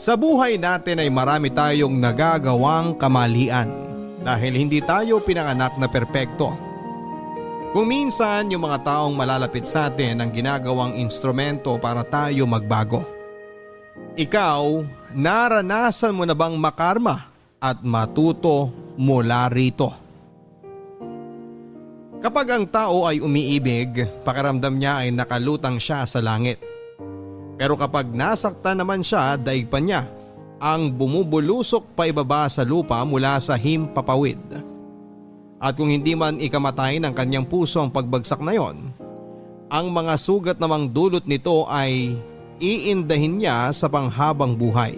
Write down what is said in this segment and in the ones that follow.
Sa buhay natin ay marami tayong nagagawang kamalian dahil hindi tayo pinanganak na perpekto. Kung minsan yung mga taong malalapit sa atin ang ginagawang instrumento para tayo magbago. Ikaw, naranasan mo na bang makarma at matuto mula rito? Kapag ang tao ay umiibig, pakiramdam niya ay nakalutang siya sa langit. Pero kapag nasaktan naman siya, daig pa niya ang bumubulusok pa ibaba sa lupa mula sa himpapawid. At kung hindi man ikamatay ng kanyang puso ang pagbagsak na yon, ang mga sugat namang dulot nito ay iindahin niya sa panghabang buhay.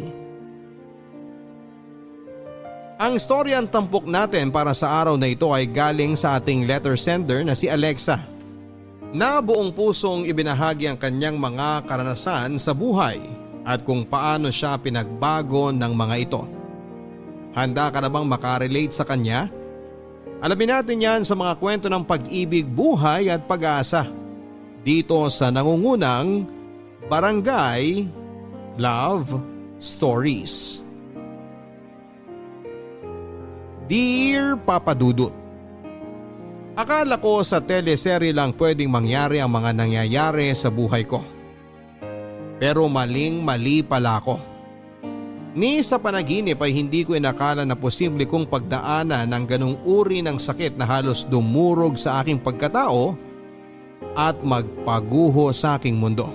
Ang storyang tampok natin para sa araw na ito ay galing sa ating letter sender na si Alexa, na buong pusong ibinahagi ang kanyang mga karanasan sa buhay at kung paano siya pinagbago ng mga ito. Handa ka na bang makarelate sa kanya? Alamin natin yan sa mga kwento ng pag-ibig, buhay at pag-asa dito sa nangungunang Barangay Love Stories. Dear Papa Dudut, akala ko sa teleserye lang pwedeng mangyari ang mga nangyayari sa buhay ko. Pero maling-mali pala ako. Ni sa panaginip ay hindi ko inakala na posible kong pagdaanan ng ganung uri ng sakit na halos dumurog sa aking pagkatao at magpaguho sa aking mundo.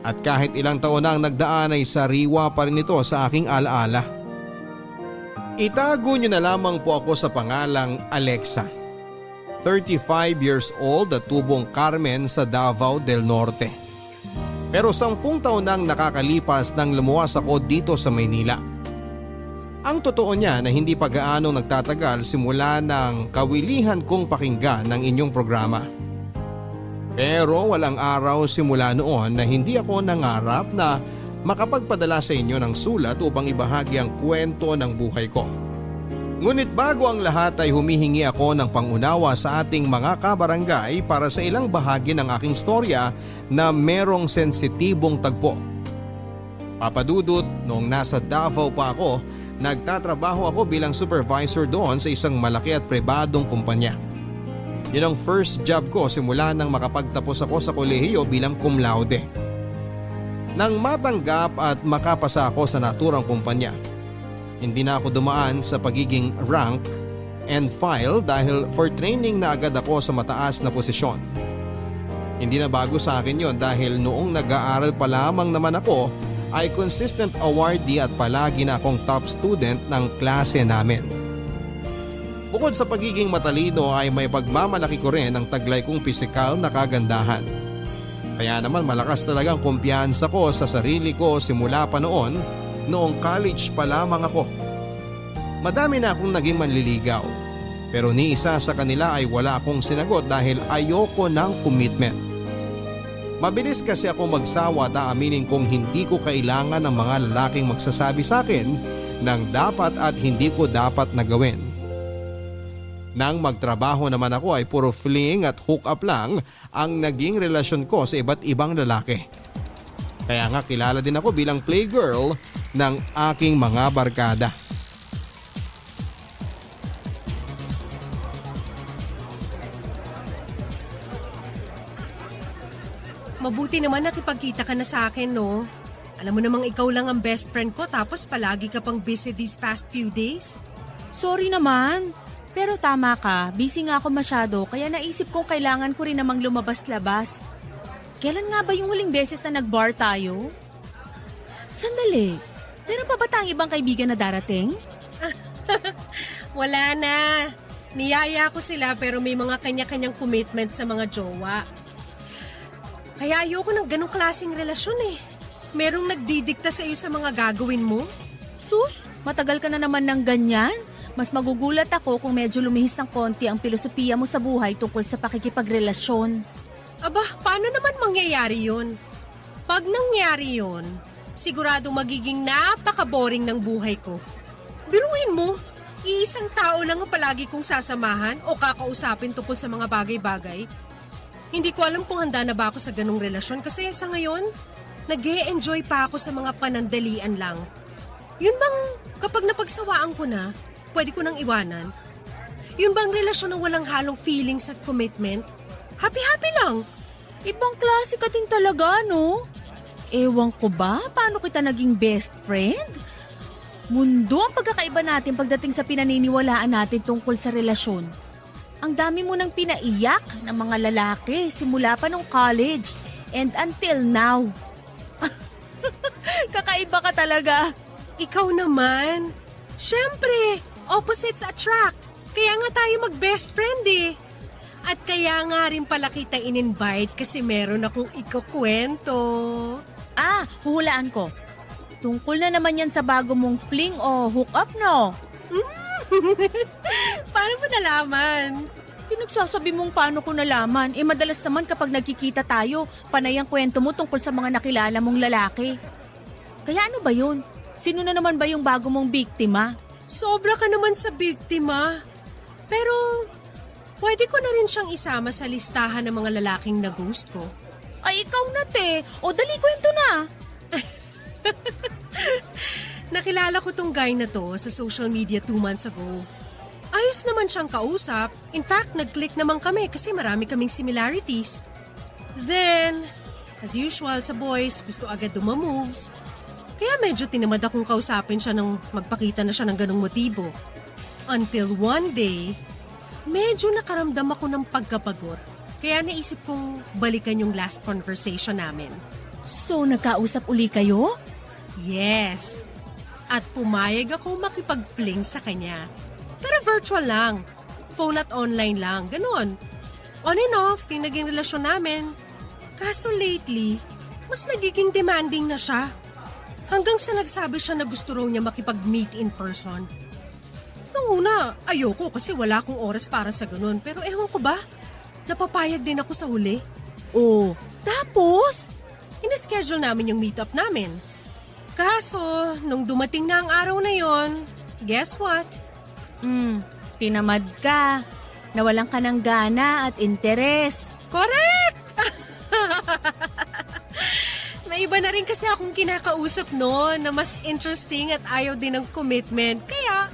At kahit ilang taon na ang nagdaan ay sariwa pa rin ito sa aking alaala. Itago niyo na lamang po ako sa pangalang Alexa. 35 years old at tubong Carmen sa Davao del Norte. Pero 10 taon nang nakakalipas nang lumuwas ako dito sa Maynila. Ang totoo niya na hindi pa gaano nagtatagal simula ng kawilihan kong pakinggan ng inyong programa. Pero walang araw simula noon na hindi ako nangarap na makapagpadala sa inyo ng sulat upang ibahagi ang kwento ng buhay ko. Ngunit bago ang lahat ay humihingi ako ng pangunawa sa ating mga kabarangay para sa ilang bahagi ng aking storya na merong sensitibong tagpo. Papadudot, noong nasa Davao pa ako, nagtatrabaho ako bilang supervisor doon sa isang malaki at pribadong kumpanya. Yun ang first job ko simula nang makapagtapos ako sa kolehiyo bilang cum laude. Nang matanggap at makapasa ako sa naturang kumpanya, hindi na ako dumaan sa pagiging rank and file dahil for training na agad ako sa mataas na posisyon. Hindi na bago sa akin yon dahil noong nag-aaral pa lamang naman ako ay consistent awardee at palagi na akong top student ng klase namin. Bukod sa pagiging matalino ay may pagmamalaki ko rin ang taglay kong pisikal na kagandahan. Kaya naman malakas talagang kumpiyansa ko sa sarili ko simula pa noong college pa lamang ako. Madami na akong naging manliligaw, pero ni isa sa kanila ay wala akong sinagot dahil ayoko ng commitment. Mabilis kasi ako magsawa at aaminin kong hindi ko kailangan ng mga lalaking magsasabi sa akin ng dapat at hindi ko dapat na gawin. Nang magtrabaho naman ako ay puro fling at hook up lang ang naging relasyon ko sa iba't ibang lalaki. Kaya nga kilala din ako bilang playgirl ng aking mga barkada. Mabuti naman nakipagkita ka na sa akin, no? Alam mo namang ikaw lang ang best friend ko tapos palagi ka pang busy these past few days. Sorry naman. Pero tama ka, busy nga ako masyado kaya naisip kong kailangan ko rin namang lumabas-labas. Kailan nga ba yung huling beses na nag-bar tayo? Sandali, meron pa ba tayong ibang kaibigan na darating? Wala na. Niyaya ko sila pero may mga kanya-kanyang commitment sa mga jowa. Kaya ayoko ng ganong klaseng relasyon eh. Merong nagdidikta sa iyo sa mga gagawin mo? Sus, matagal ka na naman ng ganyan. Mas magugulat ako kung medyo lumihis ng konti ang filosofiya mo sa buhay tungkol sa pakikipagrelasyon. Aba, paano naman mangyayari yun? Pag nangyari yun, sigurado magiging napaka-boring ng buhay ko. Biruin mo, iisang tao lang ang palagi kong sasamahan o kakausapin tungkol sa mga bagay-bagay. Hindi ko alam kung handa na ba ako sa ganong relasyon kasi sa ngayon, nag-e-enjoy pa ako sa mga panandalian lang. Yun bang kapag napagsawaan ko na, pwede ko nang iwanan? Yun bang relasyon na walang halong feelings at commitment? Happy-happy lang. Ibang klase ka din talaga, no? Ewan ko ba, paano kita naging best friend? Mundo ang pagkakaiba natin pagdating sa pinaniniwalaan natin tungkol sa relasyon. Ang dami mo nang pinaiyak ng mga lalaki simula pa nung college and until now. Kakaiba ka talaga. Ikaw naman. Siyempre, opposites attract. Kaya nga tayo mag-best friend eh. At kaya nga rin pala kita in-invite kasi meron akong ikukwento. Huhulaan ko. Tungkol na naman yan sa bago mong fling o hook up, no? Paano mo nalaman? Pinagsasabi mong paano ko nalaman. Madalas naman kapag nagkikita tayo, panay ang kwento mo tungkol sa mga nakilala mong lalaki. Kaya ano ba yun? Sino na naman ba yung bago mong biktima? Sobra ka naman sa biktima. Pero pwede ko na rin siyang isama sa listahan ng mga lalaking na-ghost ko. Ay, ikaw na, te. O, dali kwento na. Nakilala ko tong guy na to sa social media 2 months ago. Ayos naman siyang kausap. In fact, nag-click naman kami kasi marami kaming similarities. Then, as usual sa boys, gusto agad dumamoves. Kaya medyo tinamad akong kausapin siya nang magpakita na siya ng ganong motibo. Until one day, medyo nakaramdam ako ng pagkapagod. Kaya naisip kong balikan yung last conversation namin. So, nagkausap uli kayo? Yes. At pumayag ako makipag-fling sa kanya. Pero virtual lang. Phone at online lang. Ganon. On and off yung naging relasyon namin. Kaso lately, mas nagiging demanding na siya. Hanggang sa nagsabi siya na gusto raw niya makipag-meet in person. Nung una, ayoko kasi wala akong oras para sa ganon. Pero ewan ko ba, napapayag din ako sa huli. Oh, tapos? Ina-schedule namin yung meetup namin. Kaso, nung dumating na ang araw na yon, guess what? Tinamad ka. Nawalan ka ng gana at interes. Correct! May iba na rin kasi akong kinakausap no na mas interesting at ayaw din ng commitment. Kaya,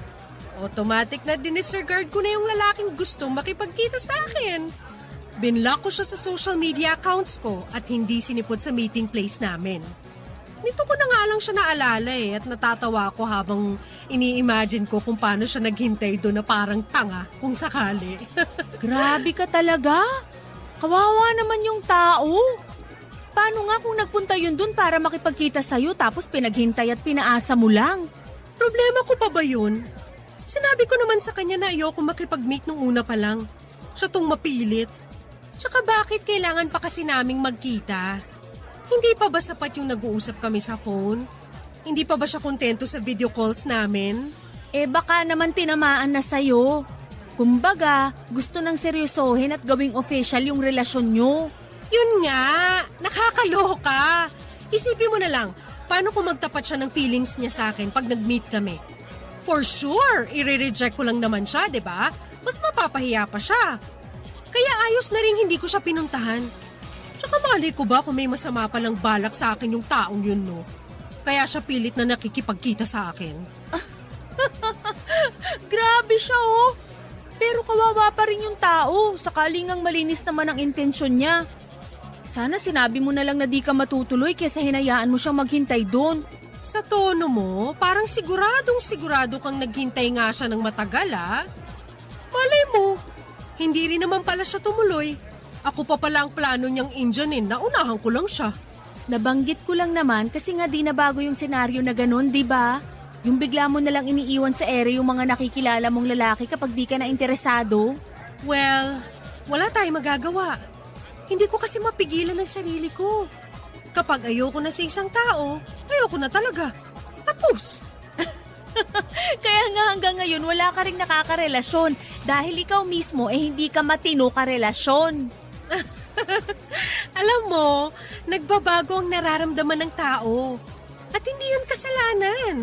automatic na dinisregard ko na yung lalaking gustong makipagkita sa akin. Binlock ko siya sa social media accounts ko at hindi sinipot sa meeting place namin. Nito ko na nga lang siya naalala at natatawa ko habang ini-imagine ko kung paano siya naghintay doon na parang tanga kung sakali. Grabe ka talaga. Kawawa naman yung tao. Paano nga kung nagpunta yun dun para makipagkita sa'yo tapos pinaghintay at pinaasa mo lang? Problema ko pa ba yun? Sinabi ko naman sa kanya na ayoko makipag-meet nung una pa lang. Siya tong mapilit. Tsaka bakit kailangan pa kasi naming magkita? Hindi pa ba sapat yung nag-uusap kami sa phone? Hindi pa ba siya kontento sa video calls namin? Baka naman tinamaan na sa'yo. Kumbaga, gusto nang seryosohin at gawing official yung relasyon nyo. Yun nga, nakakaloka. Isipin mo na lang, paano kung magtapat siya ng feelings niya sa akin pag nag-meet kami? For sure, i-reject ko lang naman siya, di ba? Mas mapapahiya pa siya. Kaya ayos na rin hindi ko siya pinuntahan. Tsaka malay ko ba kung may masama palang balak sa akin yung taong yun, no? Kaya siya pilit na nakikipagkita sa akin. Grabe siya, oh. Pero kawawa pa rin yung tao. Sakaling ang malinis naman ang intensyon niya. Sana sinabi mo na lang na di ka matutuloy kesa hinayaan mo siyang maghintay doon. Sa tono mo, parang sigurado kang naghintay nga siya ng matagal, ah. Malay mo, hindi rin naman pala siya tumuloy. Ako pa pala ang plano niyang Indianin, naunahan ko lang siya. Nabanggit ko lang naman kasi nga di na bago yung senaryo na ganun, di ba? Yung bigla mo nalang iniiwan sa ere yung mga nakikilala mong lalaki kapag di ka na interesado. Well, wala tayong magagawa. Hindi ko kasi mapigilan ang sarili ko. Kapag ayoko na sa isang tao, ayoko na talaga. Tapos. Kaya nga hanggang ngayon wala ka ring nakakarelasyon dahil ikaw mismo hindi ka matino karelasyon. Alam mo, nagbabago ang nararamdaman ng tao. At hindi yun kasalanan.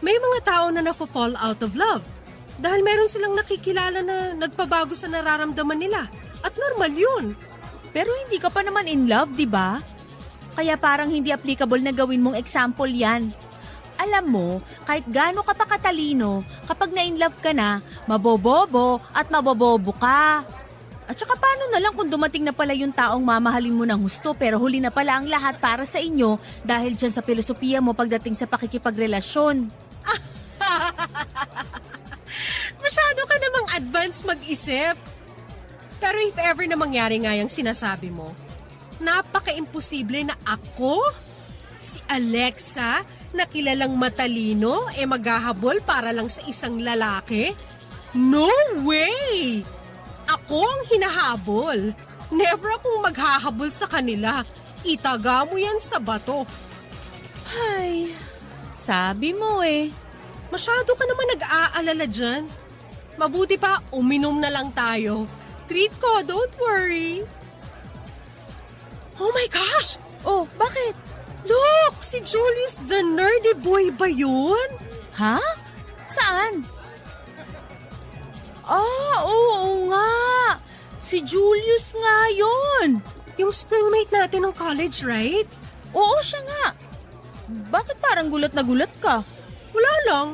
May mga tao na nafo-fall out of love dahil meron silang nakikilala na nagpabago sa nararamdaman nila. At normal yun. Pero hindi ka pa naman in love, di ba? Kaya parang hindi applicable na gawin mong example yan. Alam mo, kahit gaano ka pa katalino, kapag na-inlove ka na, mabobobo at mabobobo ka. At saka paano na lang kung dumating na pala yung taong mamahalin mo ng husto pero huli na pala ang lahat para sa inyo dahil dyan sa filosofiya mo pagdating sa pakikipagrelasyon. Masyado ka namang advance mag-isip. Pero if ever na mangyari nga yung sinasabi mo, napaka-imposible na ako, si Alexa, na kilalang matalino, maghahabol para lang sa isang lalaki? No way! Ako ang hinahabol. Never akong maghahabol sa kanila. Itaga mo yan sa bato. Ay, sabi mo eh. Masyado ka naman nag-aalala dyan. Mabuti pa, uminom na lang tayo. Treat ko, don't worry. Oh my gosh! Oh, bakit? Look! Si Julius the nerdy boy ba yun? Ha? Saan? Oo nga. Si Julius nga yon. Yung schoolmate natin ng college, right? Oo, siya nga. Bakit parang gulat na gulat ka? Wala lang.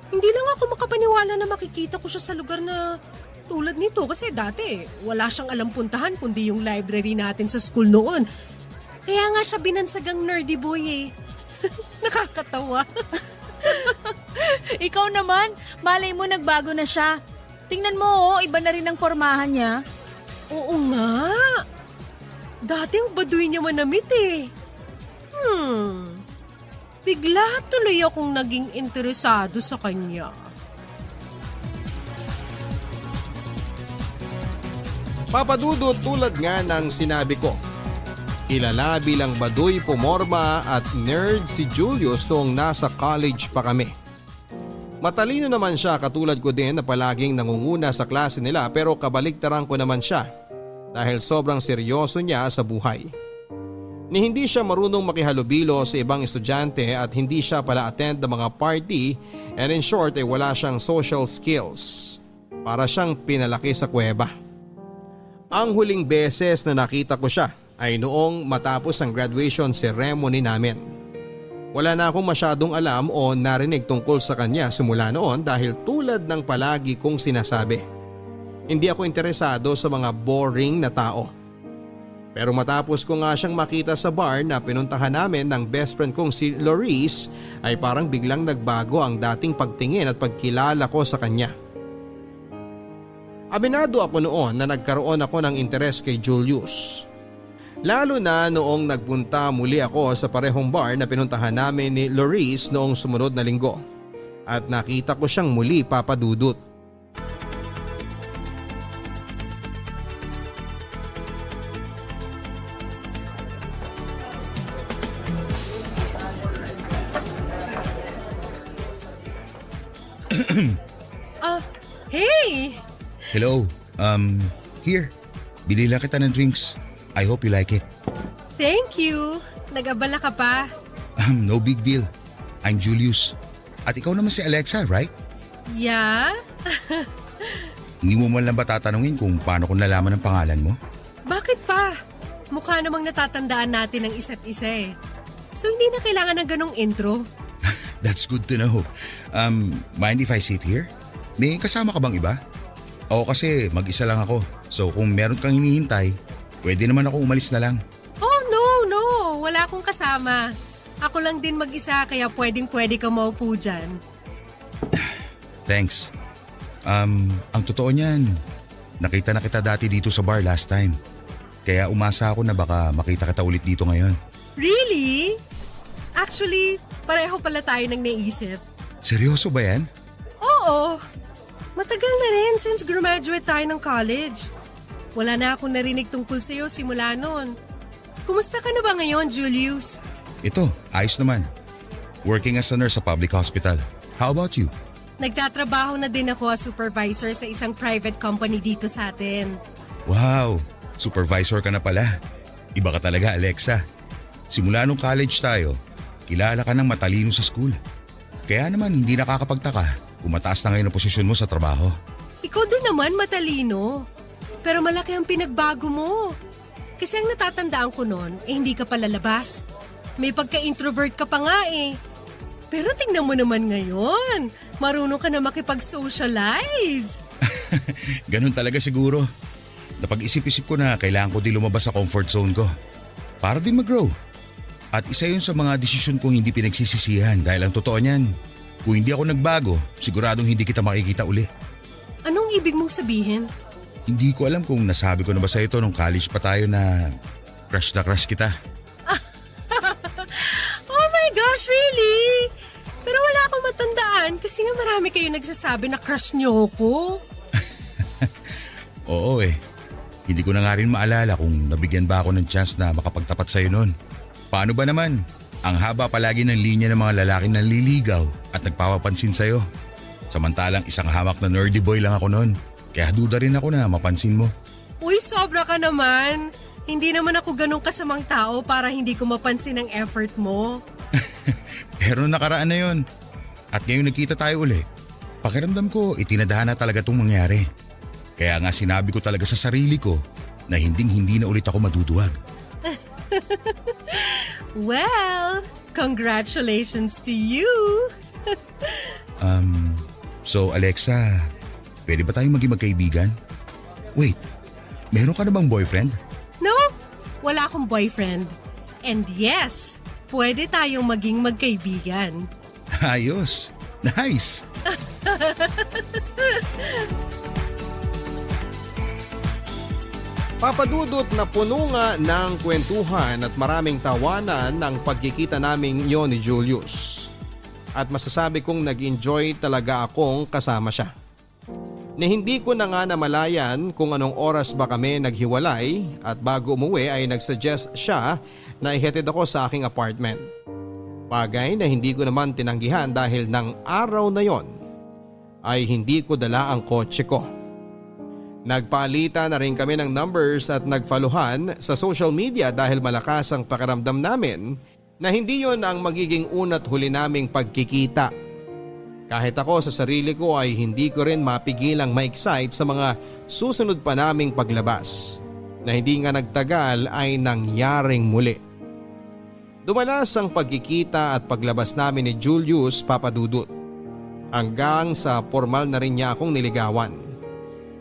Hindi lang ako makapaniwala na makikita ko siya sa lugar na tulad nito kasi dati wala siyang alam puntahan kundi yung library natin sa school noon. Kaya nga siya binansagang nerdy boy eh. Nakakatawa. Ikaw naman, malay mo nagbago na siya. Tingnan mo, iba na rin ang pormahan niya. Oo nga. Dati ang baduy niya manamit eh. Bigla tuloy akong naging interesado sa kanya. Papadudot tulad nga ng sinabi ko. Kilala bilang baduy pumorma at nerd si Julius noong nasa college pa kami. Matalino naman siya katulad ko din na palaging nangunguna sa klase nila pero kabaliktaran ko naman siya dahil sobrang seryoso niya sa buhay. Ni hindi siya marunong makihalubilo sa ibang estudyante at hindi siya pala attend ng mga party and in short ay wala siyang social skills. Para siyang pinalaki sa kuweba. Ang huling beses na nakita ko siya ay noong matapos ang graduation ceremony namin. Wala na akong masyadong alam o narinig tungkol sa kanya simula noon dahil tulad ng palagi kong sinasabi. Hindi ako interesado sa mga boring na tao. Pero matapos ko nga siyang makita sa bar na pinuntahan namin ng best friend kong si Loris ay parang biglang nagbago ang dating pagtingin at pagkilala ko sa kanya. Aminado ako noon na nagkaroon ako ng interes kay Julius. Lalo na noong nagpunta muli ako sa parehong bar na pinuntahan namin ni Loris noong sumunod na linggo. At nakita ko siyang muli papadudot. Hey! Hello, here. Binila kita ng drinks. I hope you like it. Thank you! Nag-abala ka pa. No big deal. I'm Julius. At ikaw naman si Alexa, right? Yeah? Hindi mo man lang ba tatanungin kung paano ko nalaman ang pangalan mo? Bakit pa? Mukha namang natatandaan natin ang isa't isa eh. So hindi na kailangan ng ganong intro. That's good to know. Mind if I sit here? May kasama ka bang iba? Oo, kasi mag-isa lang ako. So kung meron kang hinihintay, pwede naman ako umalis na lang. Oh no! Wala akong kasama. Ako lang din mag-isa kaya pwedeng-pwede ka maupo dyan. Thanks. Ang totoo niyan, nakita na kita dati dito sa bar last time. Kaya umasa ako na baka makita kita ulit dito ngayon. Really? Actually, pareho pala tayo nang naisip. Seryoso ba yan? Oo. Matagal na rin since graduate tayo ng college. Wala na akong narinig tungkol sa'yo simula noon. Kumusta ka na ba ngayon, Julius? Ito, ayos naman. Working as a nurse sa public hospital. How about you? Nagtatrabaho na din ako as supervisor sa isang private company dito sa atin. Wow, supervisor ka na pala. Iba ka talaga, Alexa. Simula nung college tayo, kilala ka ng matalino sa school. Kaya naman hindi nakakapagtaka kung mataas na ngayon ang posisyon mo sa trabaho. Ikaw din naman matalino. Pero malaki ang pinagbago mo. Kasi ang natatandaan ko noon, hindi ka palalabas. May pagka-introvert ka pa nga eh. Pero tingnan mo naman ngayon, marunong ka na makipag-socialize. Ganun talaga siguro. Napag-isip-isip ko na kailangan ko din lumabas sa comfort zone ko. Para din mag-grow. At isa yun sa mga desisyon kong hindi pinagsisisihan dahil ang totoo niyan, kung hindi ako nagbago, siguradong hindi kita makikita uli. Anong ibig mong sabihin? Hindi ko alam kung nasabi ko na ba sa ito nung college pa tayo na crush kita. Oh my gosh, really? Pero wala akong matandaan kasi nga marami kayo nagsasabi na crush niyo ko. Oo eh. Hindi ko na nga rin maalala kung nabigyan ba ako ng chance na makapagtapat sa'yo noon. Paano ba naman? Ang haba palagi ng linya ng mga lalaking nanliligaw at nagpapapansin sa'yo. Samantalang isang hamak na nerdy boy lang ako noon. Kaya duda rin ako na mapansin mo. Uy, sobra ka naman. Hindi naman ako ganun kasamang tao para hindi ko mapansin ang effort mo. Pero nakaraan na yun. At ngayon nagkita tayo uli. Pakiramdam ko itinadhana talaga itong mangyari. Kaya nga sinabi ko talaga sa sarili ko na hindi na ulit ako maduduwag. Well, congratulations to you. So Alexa, pwede ba tayong maging magkaibigan? Wait, meron ka na bang boyfriend? No, wala akong boyfriend. And yes, pwede tayong maging magkaibigan. Ayos, nice. Papadudot na puno nga ng kwentuhan at maraming tawanan ng pagkikita naming yon ni Julius. At masasabi kong nag-enjoy talaga akong kasama siya. Na hindi ko na nga namalayan kung anong oras ba kami naghiwalay at bago umuwi ay nagsuggest siya na ihatid ako sa aking apartment. Bagay na hindi ko naman tinanggihan dahil ng araw na yon ay hindi ko dala ang kotse ko. Nagpalitan na rin kami ng numbers at nagfaluhan sa social media dahil malakas ang pakiramdam namin na hindi yon ang magiging una't huli naming pagkikita. Kahit ako sa sarili ko ay hindi ko rin mapigilang ma-excite sa mga susunod pa naming paglabas na hindi nga nagtagal ay nangyaring muli. Dumalas ang pagkikita at paglabas namin ni Julius, Papadudut. Hanggang sa formal na rin niya akong niligawan.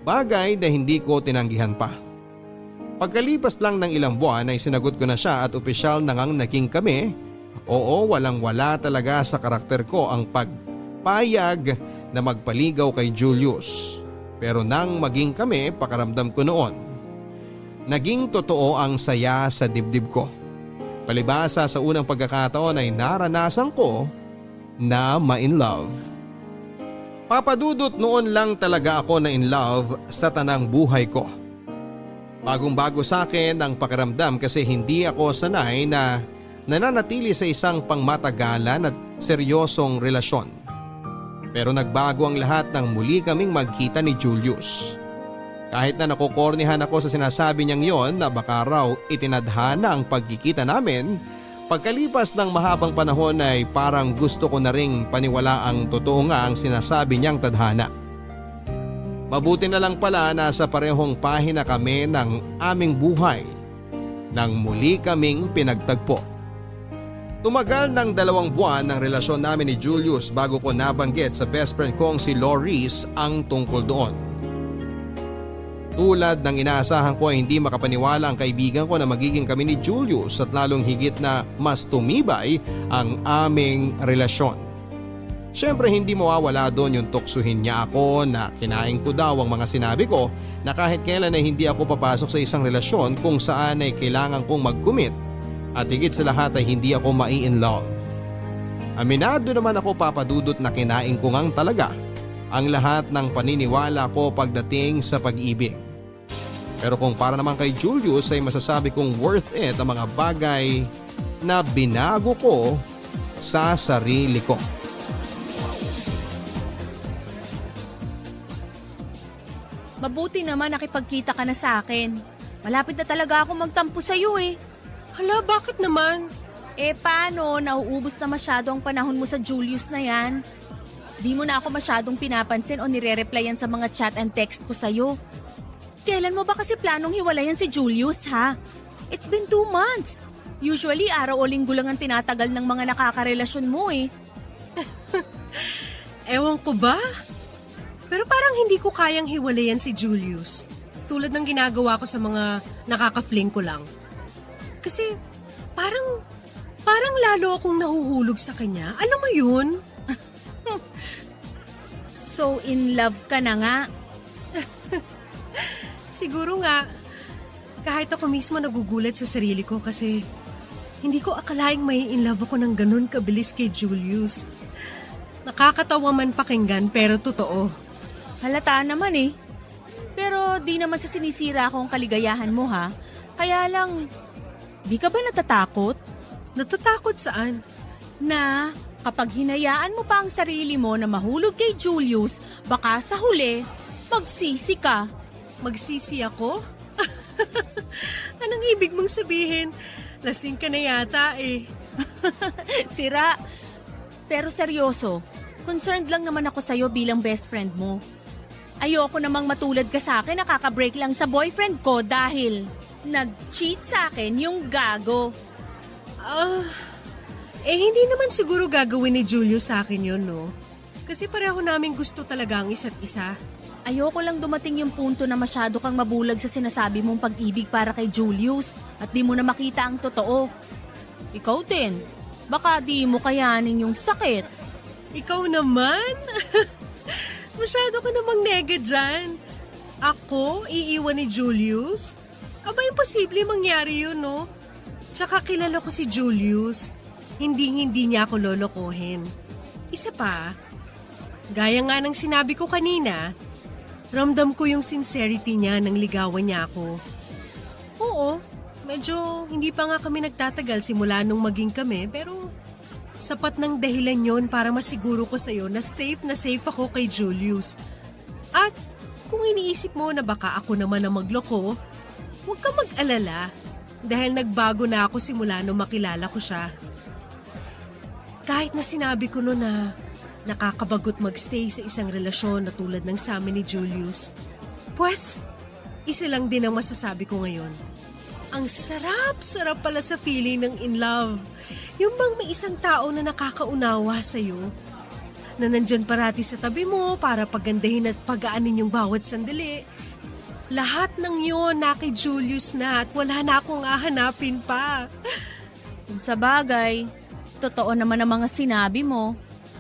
Bagay na hindi ko tinanggihan pa. Pagkalipas lang ng ilang buwan ay sinagot ko na siya at opisyal na ngang naging kami. Oo, walang wala talaga sa karakter ko ang pagpayag na magpaligaw kay Julius. Pero nang maging kami, pakaramdam ko noon. Naging totoo ang saya sa dibdib ko. Palibasa sa unang pagkakataon ay naranasan ko na ma-in love. Papadudot noon lang talaga ako na in love sa tanang buhay ko. Bagong-bago sa akin ang pakiramdam kasi hindi ako sanay na nananatili sa isang pangmatagalan at seryosong relasyon. Pero nagbago ang lahat nang muli kaming magkita ni Julius. Kahit na nakukornihan ako sa sinasabi niyang yon na baka raw itinadhana ang pagkikita namin, pagkalipas ng mahabang panahon ay parang gusto ko na ring paniwala ang totoo nga ang sinasabi niyang tadhana. Mabuti na lang pala na sa parehong pahina kami ng aming buhay nang muli kaming pinagtagpo. Tumagal ng 2 buwan ng relasyon namin ni Julius bago ko nabanggit sa best friend kong si Loris ang tungkol doon. Tulad ng inaasahan ko ay hindi makapaniwala ang kaibigan ko na magiging kami ni Julius at lalong higit na mas tumibay ang aming relasyon. Siyempre hindi mawawala doon yung tuksuhin niya ako na kinain ko daw ang mga sinabi ko na kahit kailan ay hindi ako papasok sa isang relasyon kung saan ay kailangan kong mag-commit at higit sa lahat ay hindi ako mai-in love. Aminado naman ako, Papadudot, na kinain ko ngang talaga ang lahat ng paniniwala ko pagdating sa pag-ibig. Pero kung para naman kay Julius ay masasabi kong worth it ang mga bagay na binago ko sa sarili ko. Mabuti naman nakipagkita ka na sa akin. Malapit na talaga ako magtampo sa'yo eh. Hala, bakit naman? Eh paano, nauubos na masyado ang panahon mo sa Julius na yan? Di mo na ako masyadong pinapansin o nire-replyan sa mga chat and text ko sa'yo. Kailan mo ba kasi planong hiwalayan si Julius ha? It's been 2 months. Usually, araw o linggo lang ang tinatagal ng mga nakakarelasyon mo eh. Ewan ko ba? Pero parang hindi ko kayang hiwalayan si Julius. Tulad ng ginagawa ko sa mga nakaka-fling ko lang. Kasi parang lalo akong nahuhulog sa kanya. Alam mo yun? So in love ka na nga. Siguro nga, kahit ako mismo nagugulat sa sarili ko kasi hindi ko akalaing may in love ako ng ganun kabilis kay Julius. Nakakatawa man pakinggan pero totoo. Halata naman eh. Pero di naman sa sinisira akong kaligayahan mo ha. Kaya lang, di ka ba natatakot? Natatakot saan? Na kapag hinayaan mo pa ang sarili mo na mahulog kay Julius, baka sa huli, magsisi ka. Magsisi ako? Anong ibig mong sabihin? Lasing ka na yata eh. Sira. Pero seryoso, concerned lang naman ako sa'yo bilang best friend mo. Ayoko namang matulad ka sa akin, nakaka-break lang sa boyfriend ko dahil nag-cheat sa akin yung gago. Hindi naman siguro gagawin ni Julius sa akin yun, no? Kasi pareho namin gusto talaga ang isa't isa. Ayoko lang dumating yung punto na masyado kang mabulag sa sinasabi mong pag-ibig para kay Julius at di mo na makita ang totoo. Ikaw din, baka di mo kayanin yung sakit. Ikaw naman? Masyado ka namang nega dyan. Ako, iiwan ni Julius? Aba, imposible mangyari yun, no? Tsaka kilala ko si Julius. Hindi niya ako lolokohin. Isa pa, gaya nga ng sinabi ko kanina, ramdam ko yung sincerity niya nang ligawan niya ako. Oo, medyo hindi pa nga kami nagtatagal simula nung maging kami pero sapat ng dahilan yon para masiguro ko sa'yo na safe ako kay Julius. At kung iniisip mo na baka ako naman ang magloko, huwag ka mag-alala dahil nagbago na ako simula nung makilala ko siya. Kahit na sinabi ko noon na nakakabagot magstay sa isang relasyon na tulad ng sa amin ni Julius. Pues, isa lang din ang masasabi ko ngayon. Ang sarap pala sa feeling ng in love. Yung bang may isang tao na nakakaunawa sa'yo. Na nandyan parati sa tabi mo para pagandahin at pagaanin yung bawat sandali. Lahat ng yun na kay Julius na at wala na akong hahanapin pa. Kung sa bagay, totoo naman ang mga sinabi mo.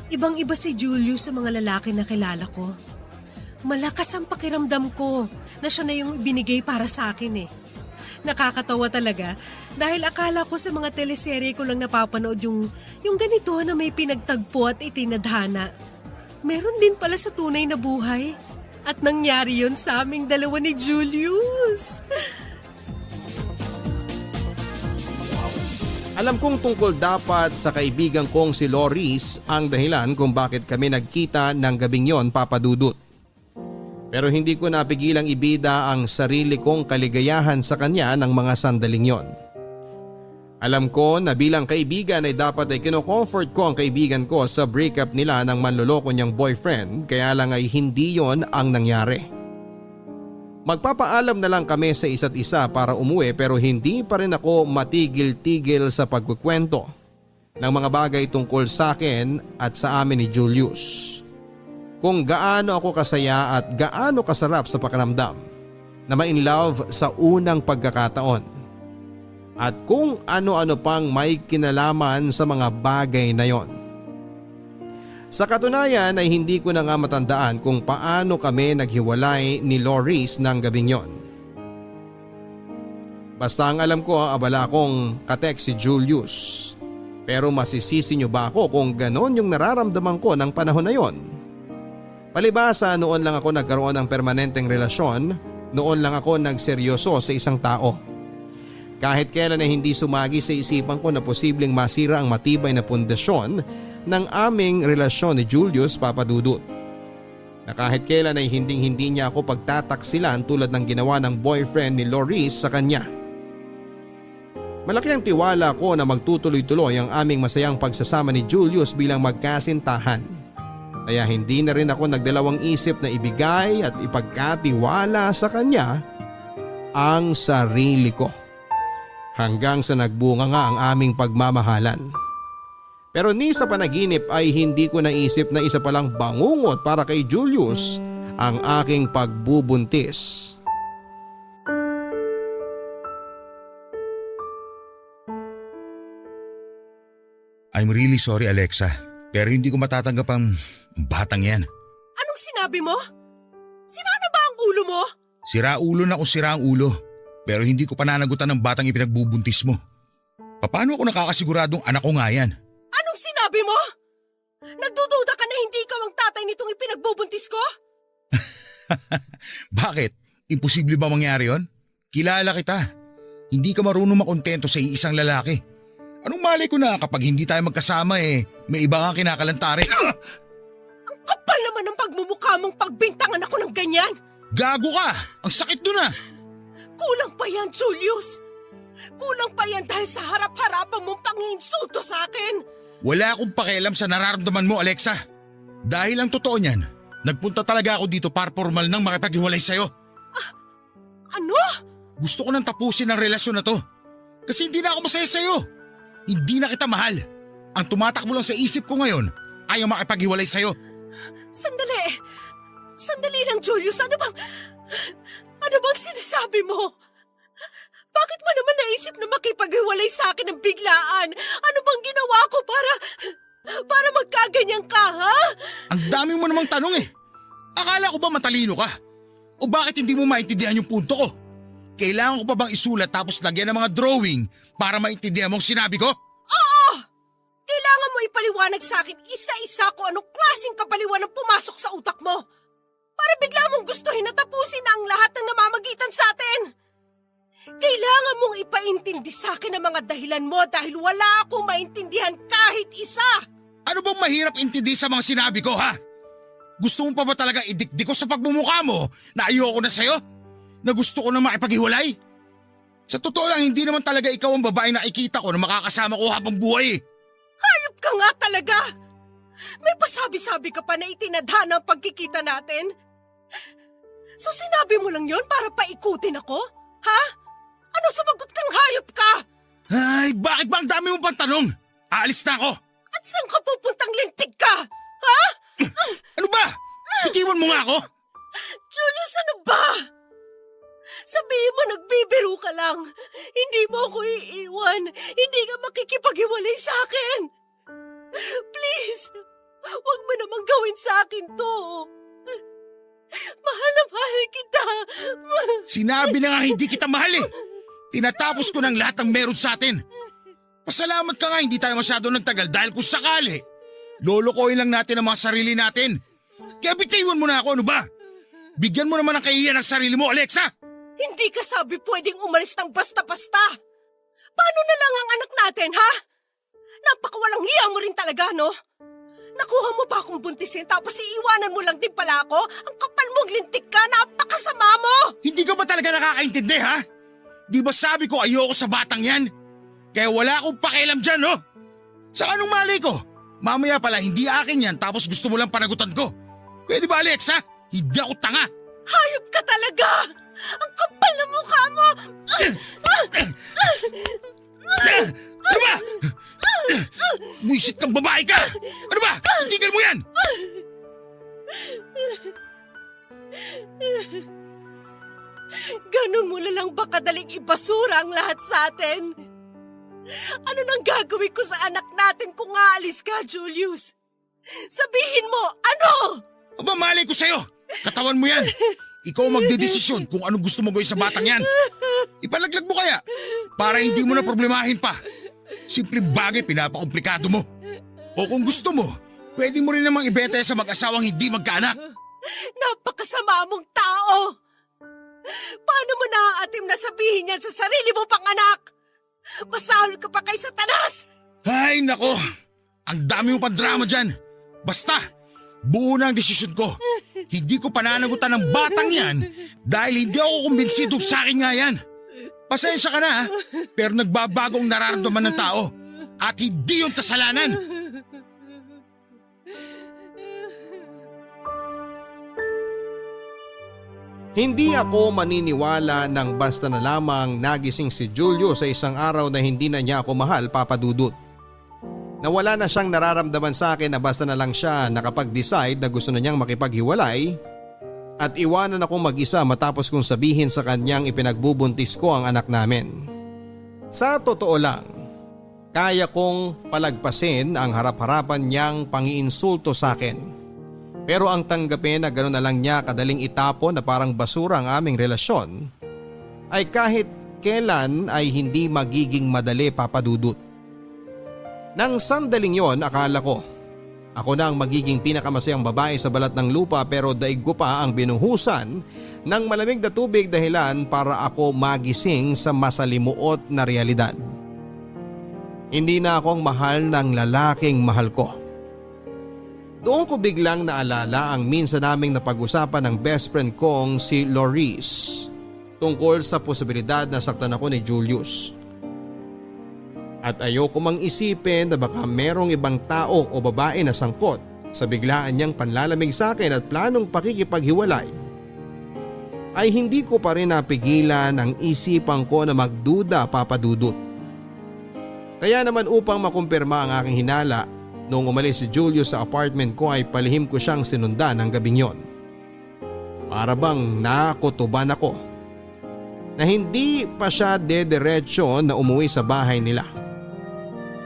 Ibang-iba si Julius sa mga lalaki na kilala ko. Malakas ang pakiramdam ko na siya na yung binigay para sa akin eh. Nakakatawa talaga dahil akala ko sa mga teleserye ko lang napapanood yung ganito na may pinagtagpo at itinadhana. Meron din pala sa tunay na buhay. At nangyari yun sa aming dalawa ni Julius. Alam kong tungkol dapat sa kaibigan kong si Loris ang dahilan kung bakit kami nagkita ng gabing yon, Papa Dudut. Pero hindi ko napigilang ibida ang sarili kong kaligayahan sa kanya ng mga sandaling yon. Alam ko na bilang kaibigan ay dapat ay kino-comfort ko ang kaibigan ko sa breakup nila ng manloloko niyang boyfriend, kaya lang ay hindi yon ang nangyari. Magpapaalam na lang kami sa isa't isa para umuwi pero hindi pa rin ako matigil-tigil sa pagkukwento ng mga bagay tungkol sa akin at sa amin ni Julius. Kung gaano ako kasaya at gaano kasarap sa pakiramdam na ma-in love sa unang pagkakataon. At kung ano-ano pang may kinalaman sa mga bagay na yon. Sa katunayan ay hindi ko na nga matandaan kung paano kami naghiwalay ni Loris ng gabing yon. Basta ang alam ko, abala akong katext si Julius. Pero masisisi niyo ba ako kung ganon yung nararamdaman ko ng panahon na yon? Palibasa, noon lang ako nagkaroon ng permanenteng relasyon, noon lang ako nagseryoso sa isang tao. Kahit kailan ay hindi sumagi sa isipan ko na posibleng masira ang matibay na pundasyon ng aming relasyon ni Julius, Papa Dudut. Na kahit kailan ay hindi niya ako pagtataksilan tulad ng ginawa ng boyfriend ni Loris sa kanya. Malaki ang tiwala ko na magtutuloy-tuloy ang aming masayang pagsasama ni Julius bilang magkasintahan. Kaya hindi na rin ako nagdalawang isip na ibigay at ipagkatiwala sa kanya ang sarili ko. Hanggang sa nagbunga nga ang aming pagmamahalan. Pero ni sa panaginip ay hindi ko naisip na isa palang bangungot para kay Julius ang aking pagbubuntis. I'm really sorry, Alexa. Pero hindi ko matatanggap ang batang yan. Anong sinabi mo? Sira na ba ang ulo mo? Sira ulo na o sira ang ulo. Pero hindi ko pananagutan ng batang ipinagbubuntis mo. Paano ako nakakasiguradong anak ko nga yan? Anong sinabi mo? Nagdududa ka na hindi ikaw ang tatay nitong ipinagbubuntis ko? Bakit? Imposible ba mangyari yon? Kilala kita. Hindi ka marunong makontento sa iisang lalaki. Anong malay ko na kapag hindi tayo magkasama may iba kang kinakalantari. Ang kapal naman ng pagmumukha mong pagbintangan ako ng ganyan. Gago ka! Ang sakit doon ah! Kulang pa yan, Julius. Kulang pa yan dahil sa harap-harapan mong panginsulto sa akin. Wala akong pakialam sa nararamdaman mo, Alexa. Dahil ang totoo niyan, nagpunta talaga ako dito para formal nang makipaghiwalay sa'yo. Ano? Gusto ko nang tapusin ang relasyon na to. Kasi hindi na ako masaya sa'yo. Hindi na kita mahal. Ang tumatakbo lang sa isip ko ngayon ay ang makipaghiwalay sa'yo. Sandali. Sandali lang, Julius. Ano bang sinasabi mo? Bakit mo naman naisip na makipaghiwalay sa akin ng biglaan? Ano bang ginawa ko para magkaganyan ka, ha? Ang dami mo namang tanong Akala ko ba matalino ka? O bakit hindi mo maintindihan yung punto ko? Kailangan ko pa bang isulat tapos lagyan ng mga drawing para maintindihan mo ang sinabi ko? Oo! Kailangan mo ipaliwanag sa akin isa-isa kung anong klaseng kabaliwan ang pumasok sa utak mo. Para bigla mong gustuhin na tapusin na ang lahat ng namamagitan sa atin. Kailangan mong ipaintindi sa akin ang mga dahilan mo dahil wala akong maintindihan kahit isa. Ano bang mahirap intindi sa mga sinabi ko, ha? Gusto mo pa ba talaga idikdik ko sa pagmumukha mo na ayoko na sa'yo? Na gusto ko na makipaghiwalay? Sa totoo lang, hindi naman talaga ikaw ang babae na nakikita ko na makakasama ko habang buhay. Hayop ka nga talaga! May pasabi-sabi ka pa na itinadhana ang pagkikita natin. So sinabi mo lang yon para paikutin ako? Ha? Ano, sumagot kang hayop ka? Ay, bakit ba ang dami mo pang tanong? Aalis na ako. At saan ka pupuntang lintig ka? Ha? Ano ba? Bitiwan mo nga ako? Julius, ano ba? Sabihin mo nagbibiro ka lang. Hindi mo ako iiwan. Hindi ka makikipaghiwalay sa akin. Please, huwag mo namang gawin sa akin to. Mahal na mahal kita. Sinabi na nga hindi kita mahal Tinatapos ko ng lahat ng meron sa atin. Pasalamat ka nga hindi tayo masyado nagtagal dahil kung sakali, lolokohin lang natin ang mga sarili natin. Kaya bitiwan mo na ako, ano ba? Bigyan mo naman ng kahihiyan ang sarili mo, Alexa! Hindi ka sabi pwedeng umalis ng basta-basta. Paano na lang ang anak natin, ha? Napakawalang hiya mo rin talaga, no? Nakuha mo ba akong buntisin tapos iiwanan mo lang din pala ako? Ang kapal mong lintik ka, napakasama mo! Hindi ka ba talaga nakakaintindi, ha? Di ba sabi ko ayoko sa batang yan? Kaya wala akong pakialam dyan, no? Sa anong malay ko? Mamaya pala hindi akin yan tapos gusto mo lang panagutan ko. Pwede ba, Alexa? Hindi ako tanga. Hayop ka talaga! Ang kapal na mukha mo! Ano ba? Buisit kang babae ka! Ano ba? Itigil mo yan! Ganun mo na lang ba kadaling ibasura ang lahat sa atin? Ano nang gagawin ko sa anak natin kung aalis ka, Julius? Sabihin mo, ano? Aba, malay ko sa'yo! Katawan mo yan! Ikaw ang magdedesisyon kung anong gusto mo gawin sa batang yan. Ipalaglag mo kaya para hindi mo na problemahin pa. Simpleng bagay pinapakomplikado mo. O kung gusto mo, pwede mo rin namang ibenta sa mag-asawang hindi magkaanak. Napakasama mong tao! Paano mo naaatim na sabihin yan sa sarili mo pang anak? Masahol ka pa kay Satanas! Ay, nako! Ang dami mo pang drama dyan. Basta, buo na ang desisyon ko. Hindi ko pananagutan ng batang yan dahil hindi ako kumbinsido sa akin nga yan. Pasensya ka na ha, pero nagbabago ang nararamdaman ng tao at hindi yung kasalanan. Hindi ako maniniwala nang basta na lamang nagising si Julio sa isang araw na hindi na niya ako mahal, Papa Dudut. Nawala na siyang nararamdaman sa akin na basta na lang siya nakapag-decide na gusto na niyang makipaghiwalay at iwanan akong mag-isa matapos kong sabihin sa kanyang ipinagbubuntis ko ang anak namin. Sa totoo lang, kaya kong palagpasin ang harap-harapan niyang pangiinsulto sa akin. Pero ang tanggapin na gano'n na lang niya kadaling itapon na parang basura ang aming relasyon ay kahit kailan ay hindi magiging madali, Papa Dudut. Nang sandaling yon, akala ko ako na ang magiging pinakamasayang babae sa balat ng lupa, pero daig ko pa ang binuhusan ng malamig na tubig dahilan para ako magising sa masalimuot na realidad. Hindi na akong mahal ng lalaking mahal ko. Doon ko biglang naalala ang minsan naming napag-usapan ng best friend kong si Loris tungkol sa posibilidad na saktan ako ni Julius. At ayoko mang isipin na baka merong ibang tao o babae na sangkot sa biglaan niyang panlalamig sa akin at planong pakikipaghiwalay. Ay hindi ko pa rin napigilan ang isipan ko na magduda, Papa Dudut. Kaya naman upang makumpirma ang aking hinala, noong umalis si Julius sa apartment ko ay palihim ko siyang sinundan ng gabing yon. Para bang nakutuban ako na hindi pa siya dederecho na umuwi sa bahay nila.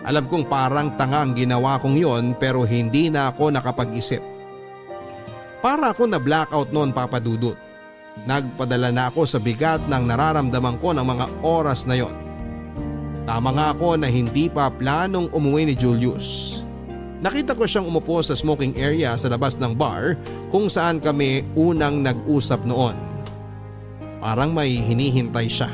Alam kong parang tanga ang ginawa kong yon, pero hindi na ako nakapag-isip. Para ako na blackout noon, Papa Dudut. Nagpadala na ako sa bigat ng nararamdaman ko ng mga oras na yon. Tama nga ako na hindi pa planong umuwi ni Julius. Nakita ko siyang umupo sa smoking area sa labas ng bar kung saan kami unang nag-usap noon. Parang may hinihintay siya.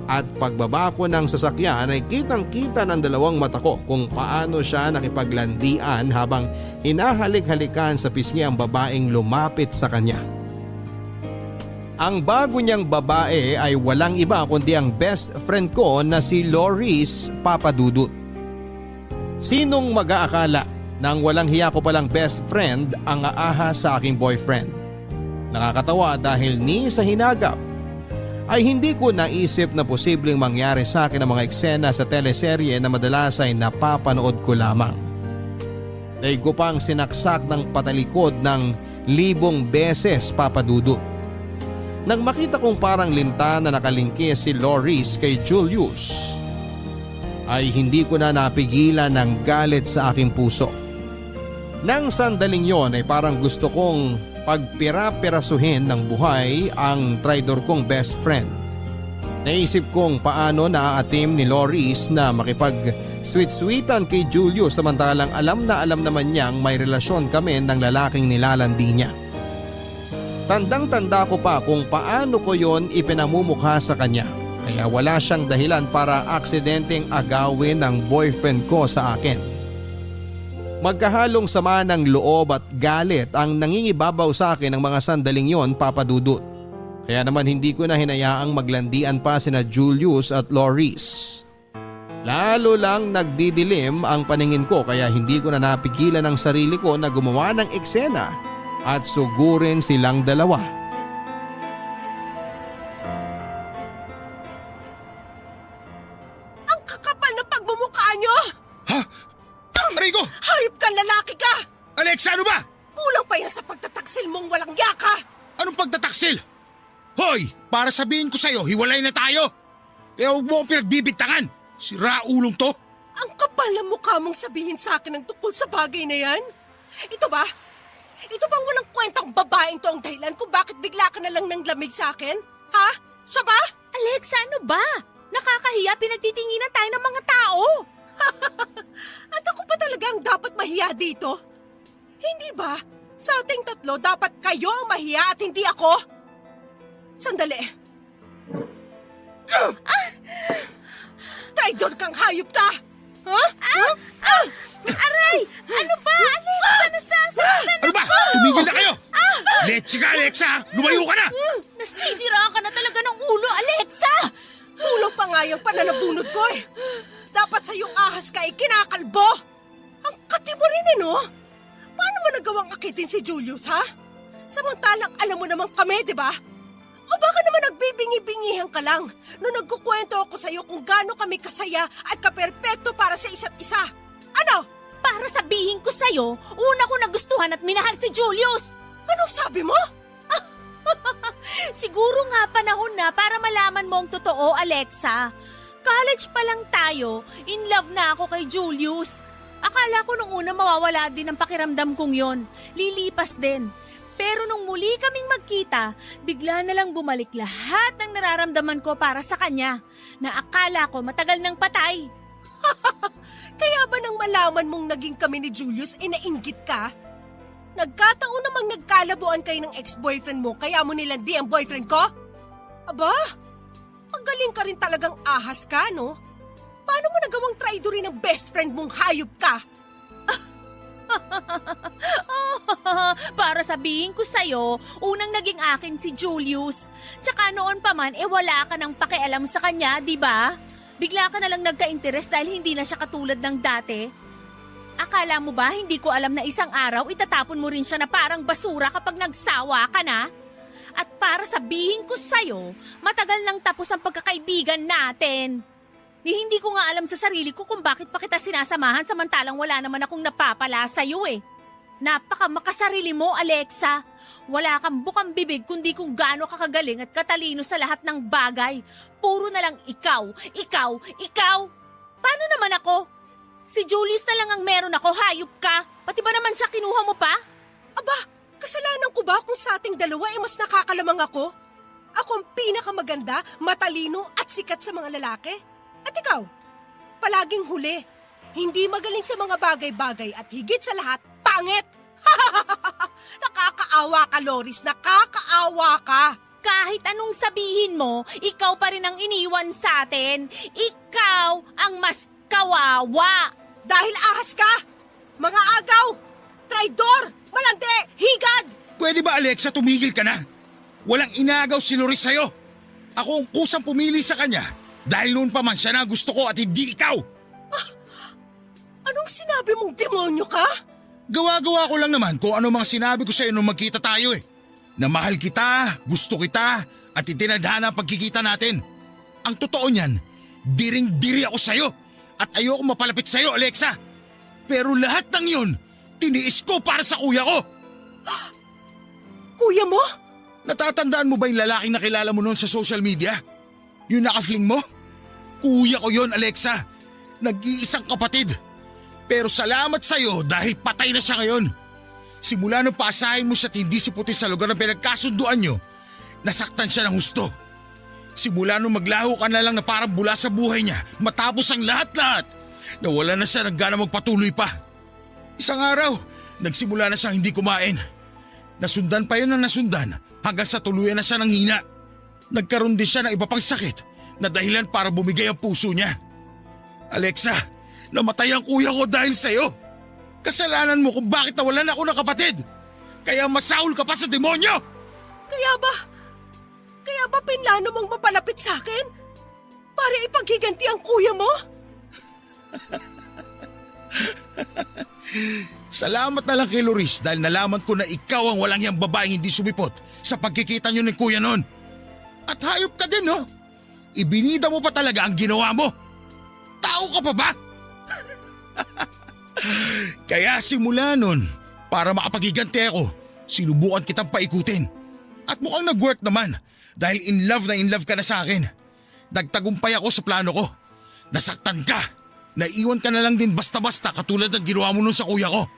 At pagbaba ko ng sasakyan ay kitang-kita ng dalawang mata ko kung paano siya nakipaglandian habang hinahalik-halikan sa pisngi ang babaeng lumapit sa kanya. Ang bago niyang babae ay walang iba kundi ang best friend ko na si Loris, Papa Dudut. Sinong mag-aakala nang walang hiya ko palang best friend ang aahas sa aking boyfriend? Nakakatawa dahil ni sa hinagap ay hindi ko naisip na posibleng mangyari sa akin ang mga eksena sa teleserye na madalas ay napapanood ko lamang. Daig ko pang sinaksak ng patalikod ng 1,000 beses, Papa Dudut. Nang makita kong parang linta na nakalingkis si Loris kay Julius, ay hindi ko na napigilan ng galit sa aking puso. Nang sandaling yon ay parang gusto kong pagpira-pirasuhin ng buhay ang traidor kong best friend. Naisip kong paano naaatim ni Loris na makipag-sweet-sweetan kay Julio samantalang alam naman niyang may relasyon kami ng lalaking nilalandi niya. Tandang-tanda ko pa kung paano ko yon ipinamumukha sa kanya. Kaya wala siyang dahilan para aksidenteng agawin ng boyfriend ko sa akin. Magkahalong sama ng loob at galit ang nangingibabaw sa akin ng mga sandaling yon, Papa Dudut. Kaya naman hindi ko na hinayaang maglandian pa sina Julius at Loris. Lalo lang nagdidilim ang paningin ko kaya hindi ko na napigilan ang sarili ko na gumawa ng eksena at sugurin silang dalawa. Rico! Hayop ka, lalaki ka! Alexa, ano ba? Kulang pa yan sa pagtataksil mong walang yaka! Anong pagtataksil? Hoy! Para sabihin ko sa'yo, hiwalay na tayo! Kaya huwag mo akong pinagbibintangan! Sira ulong to! Ang kapal na mukha mong sabihin sa akin ng tungkol sa bagay na yan? Ito ba? Ito bang walang kwentang babaeng to ang dahilan kung bakit bigla ka na lang nang lamig sa akin? Ha? Siya ba? Alexa, ano ba? Nakakahiya, pinagtitinginan tayo ng mga tao. At ako pa talaga ang dapat mahiya dito? Hindi ba? Sa ating tatlo, dapat kayo ang mahiya at hindi ako? Sandali. Traidor kang hayop ka! Aray! Ano ba, Alexa? Nasasaktan Ano ba? Tumigil na kayo! Leche ka, Alexa! Lumayo ka na! Nasisiraan ka na talaga ng ulo, Alexa! Kulang pa nga yung pananabunod ko eh. Dapat sa iyong ahas ka ay kinakalbo. Ang kati mo rin no? Paano mo nagawang akitin si Julius, ha? Samantalang alam mo naman kami, di ba? O baka naman nagbibingi-bingihan ka lang nung nagkukwento ako sa'yo kung gaano kami kasaya at kaperpekto para sa isa't isa. Ano? Para sabihin ko sa'yo, una ko nagustuhan at minahal si Julius. Anong sabi mo? Siguro nga panahon na para malaman mo ang totoo, Alexa. College pa lang tayo, in love na ako kay Julius. Akala ko nung una mawawala din ang pakiramdam kong yon. Lilipas din. Pero nung muli kaming magkita, bigla na lang bumalik lahat ng nararamdaman ko para sa kanya na akala ko matagal nang patay. Kaya ba nang malaman mong naging kami ni Julius, nainggit ka? Nagkataon namang nagkalabuan kayo ng ex-boyfriend mo kaya mo nilandi ang boyfriend ko? Aba, magaling ka rin talagang ahas ka, no? Paano mo nagawang traidorin ng best friend mong hayop ka? Para sabihin ko sa'yo, unang naging akin si Julius. Tsaka noon pa man, wala ka nang pakialam sa kanya, di ba? Bigla ka na lang nagka-interes dahil hindi na siya katulad ng dati. Akala mo ba hindi ko alam na isang araw itatapon mo rin siya na parang basura kapag nagsawa ka na? At para sabihin ko sa'yo, matagal nang tapos ang pagkakaibigan natin. Hindi ko nga alam sa sarili ko kung bakit pa kita sinasamahan samantalang wala naman akong napapala sa'yo eh. Napaka makasarili mo, Alexa. Wala kang bukang bibig kundi kung gaano ka kagaling at katalino sa lahat ng bagay. Puro na lang ikaw, ikaw, ikaw. Paano naman ako? Si Julius na lang ang meron ako, hayop ka. Pati ba naman siya kinuha mo pa? Aba, kasalanan ko ba kung sa ating dalawa mas nakakalamang ako? Ako ang pinakamaganda, matalino at sikat sa mga lalaki? At ikaw, palaging huli. Hindi magaling sa mga bagay-bagay at higit sa lahat, pangit! Nakakaawa ka, Loris. Nakakaawa ka. Kahit anong sabihin mo, ikaw pa rin ang iniwan sa atin. Ikaw ang mas kawawa. Dahil ahas ka! Mga agaw! Traidor! Malandi! Higad! Pwede ba, Alexa, tumigil ka na? Walang inagaw si Loris sa'yo. Ako ang kusang pumili sa kanya dahil noon pa man siya na gusto ko at hindi ikaw. Anong sinabi mong demonyo ka? Gawa-gawa ko lang naman kung ano mga sinabi ko sa'yo nung magkita tayo eh. Na mahal kita, gusto kita, at itinadhana ang pagkikita natin. Ang totoo niyan, diring-diri ako sa'yo at ayoko mapalapit sa'yo, Alexa. Pero lahat ng yun, tiniis ko para sa kuya ko. Kuya mo? Natatandaan mo ba yung lalaking nakilala mo noon sa social media? Yung nakafling mo? Kuya ko yon, Alexa. Nag-iisang kapatid. Pero salamat sa'yo dahil patay na siya ngayon. Simula nung paasahin mo siya at hindi si puti sa lugar na pinagkasunduan nyo, nasaktan siya ng husto. Simula nung maglaho ka na lang na parang bula sa buhay niya, matapos ang lahat-lahat, nawala na siya ng gana magpatuloy pa. Isang araw, nagsimula na siyang hindi kumain. Nasundan pa yun ng nasundan hanggang sa tuluyan na siya ng hina. Nagkaroon din siya ng iba pang sakit na dahilan para bumigay ang puso niya. Alexa, namatay ang kuya ko dahil sa'yo. Kasalanan mo kung bakit nawalan ako ng kapatid. Kaya masaul ka pa sa demonyo. Kaya ba pinlano mong mapalapit sa akin? Para ipaghiganti ang kuya mo? Salamat na lang kay Loris dahil nalaman ko na ikaw ang walang yang babaeng hindi sumipot sa pagkikita niyo ng kuya noon. At hayop ka din, no? Ibinida mo pa talaga ang ginawa mo. Tao ka pa ba? Kaya simula nun, para makapaghiganti ako, sinubukan kitang paikutin. At mukhang nag-work naman dahil in love ka na sa akin. Nagtagumpay ako sa plano ko. Nasaktan ka. Naiwan ka na lang din basta-basta katulad ng ginawa mo nun sa kuya ko.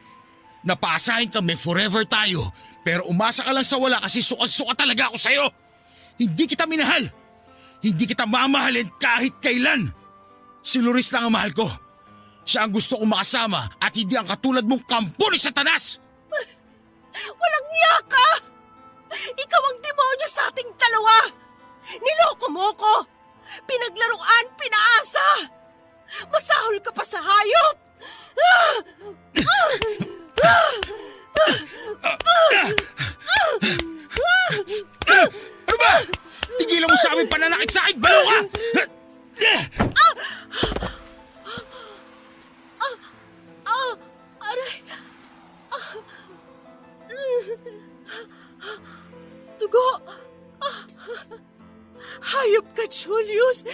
Napaasahin kami forever tayo pero umasa ka lang sa wala kasi suka-suka talaga ako sa'yo. Hindi kita minahal. Hindi kita mamahalin kahit kailan. Si Loris lang ang mahal ko. Siya ang gusto kong makasama at hindi ang katulad mong kampo ni Satanas. Walang niya ka! Ikaw ang demonyo sa ating dalawa! Niloko mo ko! Pinaglaruan, pinaasa! Masahol ka pa sa hayop! Ano ba? Tigilan mo sa aming pananakit sa akin, balo ka! Aray! Dugo! Julius,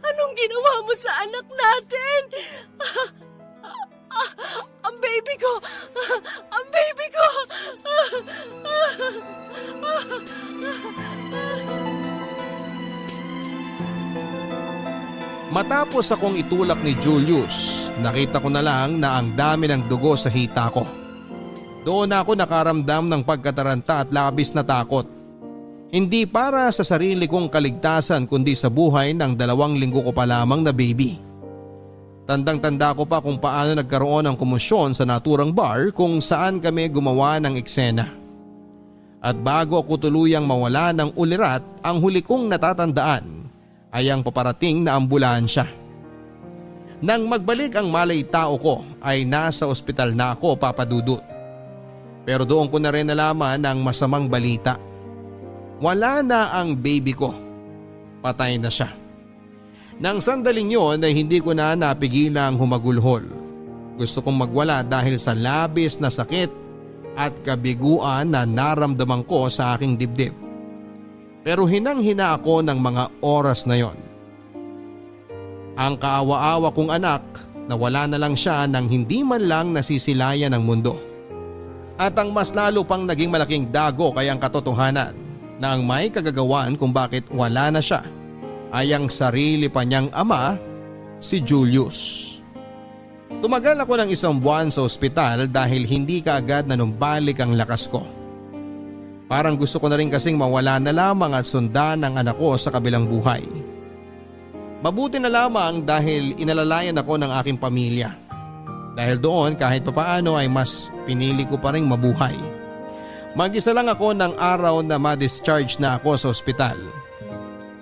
anong ginawa mo sa anak natin? Ang baby ko! Ang baby ko! Matapos akong itulak ni Julius, nakita ko na lang na ang dami ng dugo sa hita ko. Doon ako nakaramdam ng pagkataranta at labis na takot. Hindi para sa sarili kong kaligtasan kundi sa buhay ng 2 linggo ko pa lamang na baby. Tandang-tanda ko pa kung paano nagkaroon ng komosyon sa naturang bar kung saan kami gumawa ng eksena. At bago ako tuluyang mawala ng ulirat, ang huli kong natatandaan ay ang paparating na ambulansya. Nang magbalik ang malay tao ko ay nasa ospital na ako, Papa Dudut. Pero doon ko na rin nalaman ang masamang balita. Wala na ang baby ko. Patay na siya. Nang sandaling yon ay hindi ko na napigilang humagulhol. Gusto kong magwala dahil sa labis na sakit at kabiguan na naramdaman ko sa aking dibdib. Pero hinang-hina ako ng mga oras na yon. Ang kaawa-awa kong anak na wala na lang siya nang hindi man lang nasisilayan ng mundo. At ang mas lalo pang naging malaking dago ay ang katotohanan na ang may kagagawan kung bakit wala na siya ay ang sarili pa niyang ama, si Julius. Tumagal ako ng 1 buwan sa ospital dahil hindi kaagad nanumbalik ang lakas ko. Parang gusto ko na rin kasing mawala na lamang at sundan ang anak ko sa kabilang buhay. Mabuti na lamang dahil inalalayan ako ng aking pamilya. Dahil doon kahit papaano ay mas pinili ko pa rin mabuhay. Mag-isa lang ako ng araw na ma-discharge na ako sa ospital.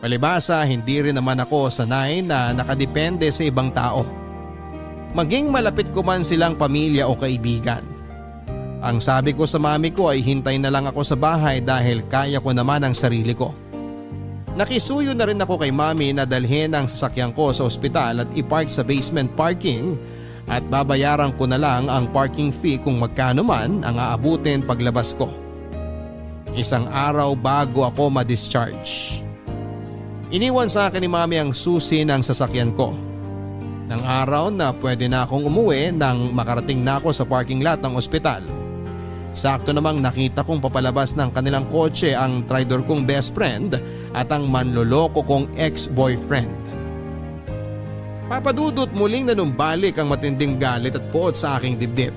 Palibasa hindi rin naman ako sanay na nakadepende sa ibang tao. Maging malapit ko man silang pamilya o kaibigan. Ang sabi ko sa mami ko ay hintay na lang ako sa bahay dahil kaya ko naman ang sarili ko. Nakisuyo na rin ako kay mami na dalhin ang sasakyan ko sa ospital at ipark sa basement parking at babayaran ko na lang ang parking fee kung magkano man ang aabutin paglabas ko. 1 araw bago ako ma-discharge. Iniwan sa akin ni mami ang susi ng sasakyan ko. Nang araw na pwede na akong umuwi nang makarating na ako sa parking lot ng ospital. Sakto namang nakita kong papalabas ng kanilang kotse ang traidor kong best friend at ang manloloko kong ex-boyfriend. Papadudot muling nanumbalik ang matinding galit at poot sa aking dibdib.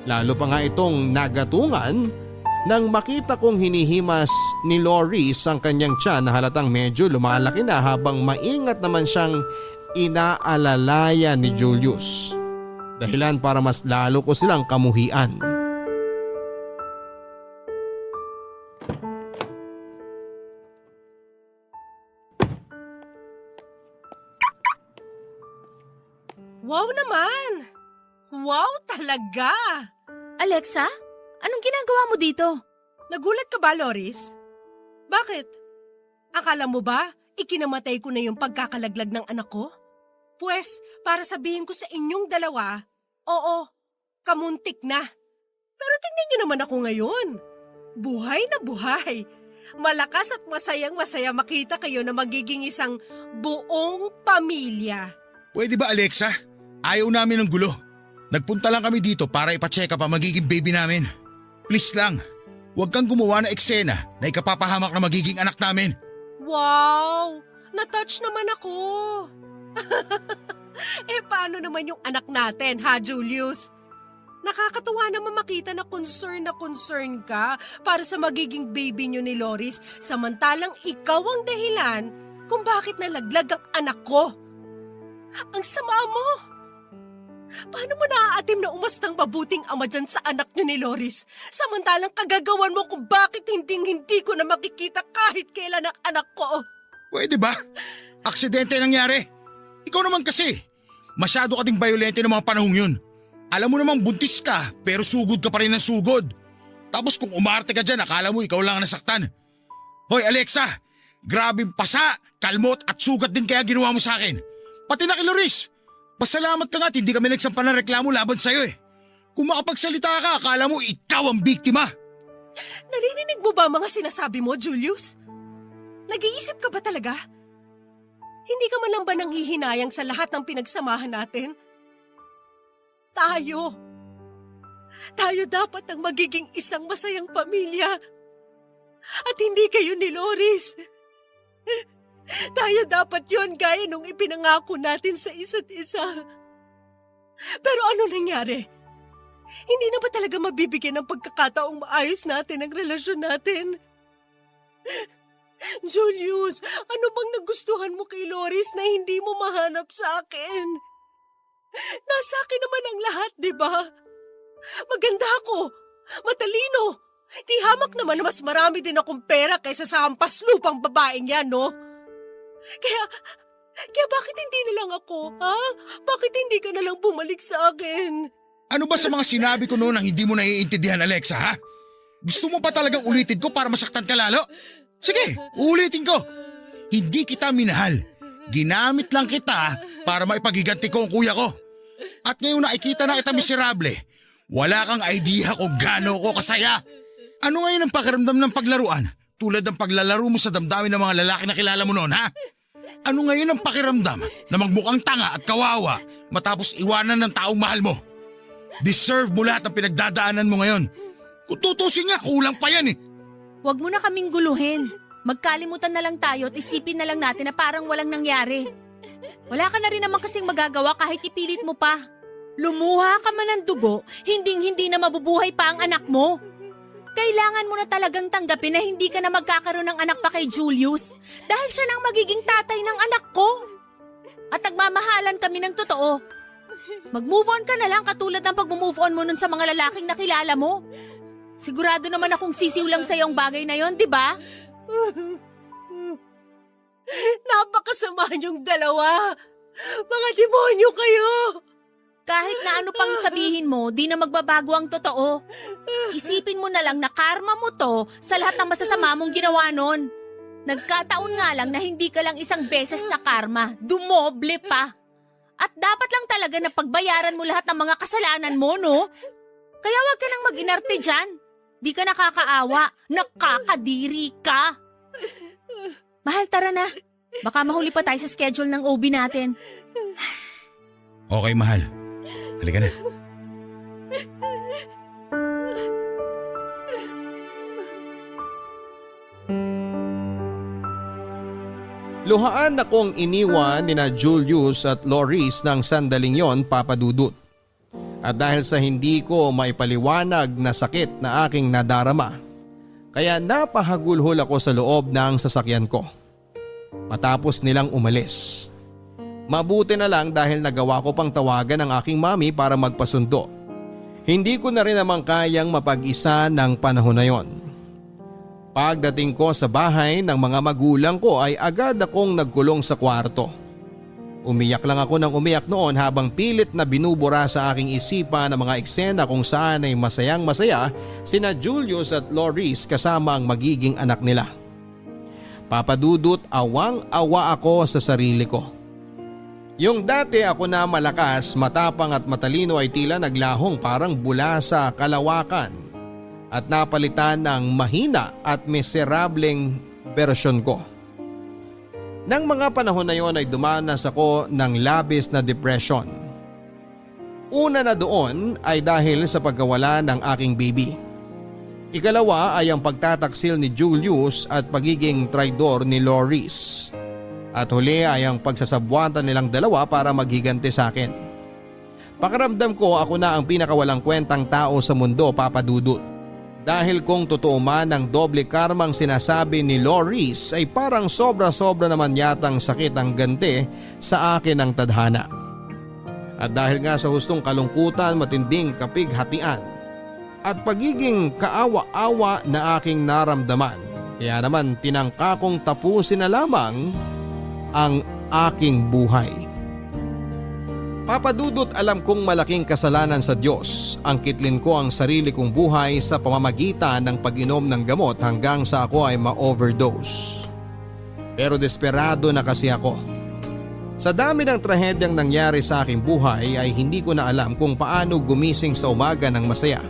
Lalo pa nga itong nagatungan nang makita kong hinihimas ni Loris ang kanyang tiyan na halatang medyo lumalaki na habang maingat naman siyang inaalalayan ni Julius. Dahilan para mas lalo ko silang kamuhian. Wow naman! Wow talaga! Alexa, anong ginagawa mo dito? Nagulat ka ba, Loris? Bakit? Akala mo ba ikinamatay ko na yung pagkakalaglag ng anak ko? Pues, para sabihin ko sa inyong dalawa, oo, kamuntik na. Pero tingnan niyo naman ako ngayon. Buhay na buhay. Malakas at masayang-masaya makita kayo na magiging isang buong pamilya. Pwede ba Alexa? Ayaw namin ng gulo. Nagpunta lang kami dito para ipacheck up ang magiging baby namin. Please lang, huwag kang gumawa ng eksena na ikapapahamak na magiging anak namin. Wow! Na-touch naman ako. Paano naman yung anak natin, ha, Julius? Nakakatuwa naman makita na concern ka para sa magiging baby niyo ni Loris samantalang ikaw ang dahilan kung bakit nalaglag ang anak ko. Ang sama mo! Paano mo naaatim na umastang mabuting ama dyan sa anak niyo ni Loris samantalang kagagawan mo kung bakit hindi ko na makikita kahit kailan ang anak ko? Pwede ba? Aksidente nangyari. Ikaw naman kasi. Masyado ka ding violente ng mga panahong yun. Alam mo namang buntis ka pero sugod ka pa rin ng sugod. Tapos kung umarte ka dyan akala mo ikaw lang ang nasaktan. Hoy Alexa, grabing pasa, kalmot at sugat din kaya ginawa mo sa akin. Pati na kay Loris. Pasalamat ka nga at hindi kami nagsampa ng reklamo laban sa'yo eh. Kung makapagsalita ka, akala mo ikaw ang biktima. Naririnig mo ba mga sinasabi mo, Julius? Nag-iisip ka ba talaga? Hindi ka man lang ba nanghihinayang sa lahat ng pinagsamahan natin? Tayo dapat ang magiging isang masayang pamilya. At hindi kayo ni Loris. Tayo dapat yon gaya nung ipinangako natin sa isa't isa. Pero ano nangyari? Hindi na ba talaga mabibigyan ng pagkakataong maayos natin ang relasyon natin? Julius, ano bang nagustuhan mo kay Loris na hindi mo mahanap sa akin? Nasa akin naman ang lahat, di ba? Maganda ako, matalino. Di hamak naman na mas marami din akong pera kaysa sa hampas lupang babaeng yan, no? Kaya bakit hindi na lang ako, ha? Bakit hindi ka na lang bumalik sa akin? Ano ba sa mga sinabi ko noon ang hindi mo naiintindihan, Alexa, ha? Gusto mo pa talagang ulitin ko para masaktan ka lalo? Sige, ulitin ko. Hindi kita minahal. Ginamit lang kita para maipagiganti ko ang kuya ko. At ngayon nakikita na kita miserable, wala kang idea kung gaano ko kasaya. Ano ngayon ang pakiramdam ng paglaruan? Tulad ng paglalaro mo sa damdamin ng mga lalaki na kilala mo noon, ha? Ano ngayon ang pakiramdam na magmukhang tanga at kawawa matapos iwanan ng taong mahal mo? Deserve mo lahat ng pinagdadaanan mo ngayon. Kung tutusin nga, kulang pa yan eh. Huwag mo na kaming guluhin. Magkalimutan na lang tayo at isipin na lang natin na parang walang nangyari. Wala ka na rin naman kasing magagawa kahit ipilit mo pa. Lumuha ka man ng dugo, hindi na mabubuhay pa ang anak mo. Kailangan mo na talagang tanggapin na hindi ka na magkakaroon ng anak pa kay Julius dahil siya nang magiging tatay ng anak ko. At nagmamahalan kami ng totoo. Mag-move on ka na lang katulad ng pag-move on mo nun sa mga lalaking nakilala mo. Sigurado naman akong sisiw lang sa iyong bagay na yon, di ba? Napakasama niyong dalawa. Mga demonyo kayo. Kahit na ano pang sabihin mo, di na magbabago ang totoo. Isipin mo na lang na karma mo to sa lahat ng masasama mong ginawa nun. Nagkataon nga lang na hindi ka lang isang beses na karma, dumoble pa. At dapat lang talaga na pagbayaran mo lahat ng mga kasalanan mo, no? Kaya wag ka nang mag-inarte dyan. Di ka nakakaawa, nakakadiri ka. Mahal, tara na. Baka mahuli pa tayo sa schedule ng OB natin. Okay, mahal. Halika na. Luhaan akong iniwan ni na Julius at Loris ng sandaling yon, Papa Dudut. At dahil sa hindi ko maipaliwanag na sakit na aking nadarama, kaya napahagulhol ako sa loob ng sasakyan ko. Matapos nilang umalis. Mabuti na lang dahil nagawa ko pang tawagan ang aking mami para magpasundo. Hindi ko na rin naman kayang mapag-isa ng panahon na yon. Pagdating ko sa bahay ng mga magulang ko ay agad akong nagkulong sa kwarto. Umiyak lang ako ng umiyak noon habang pilit na binubura sa aking isipan ang mga eksena kung saan ay masayang masaya sina Julius at Loris kasama ang magiging anak nila. Papadudot, awang-awa ako sa sarili ko. Yung dati ako na malakas, matapang at matalino ay tila naglahong parang bula sa kalawakan at napalitan ng mahina at miserableng bersyon ko. Nang mga panahon na yon ay dumanas ako ng labis na depression. Una na doon ay dahil sa pagkawala ng aking baby. Ikalawa ay ang pagtataksil ni Julius at pagiging traidor ni Loris. At huli ay ang pagsasabwatan nilang dalawa para maghiganti sa akin. Pakiramdam ko ako na ang pinakawalang kwentang tao sa mundo, Papa Dudut. Dahil kung totoo man ang doble karmang sinasabi ni Loris ay parang sobra-sobra naman yatang sakit ang ganti sa akin ng tadhana. At dahil nga sa hustong kalungkutan, matinding kapighatian at pagiging kaawa-awa na aking naramdaman, kaya naman tinangka kong tapusin na lamang ang aking buhay. Papadudot, alam kong malaking kasalanan sa Diyos ang kitlin ko ang sarili kong buhay sa pamamagitan ng pag-inom ng gamot hanggang sa ako ay ma-overdose. Pero desperado na kasi ako. Sa dami ng trahedyang nangyari sa aking buhay ay hindi ko na alam kung paano gumising sa umaga ng masaya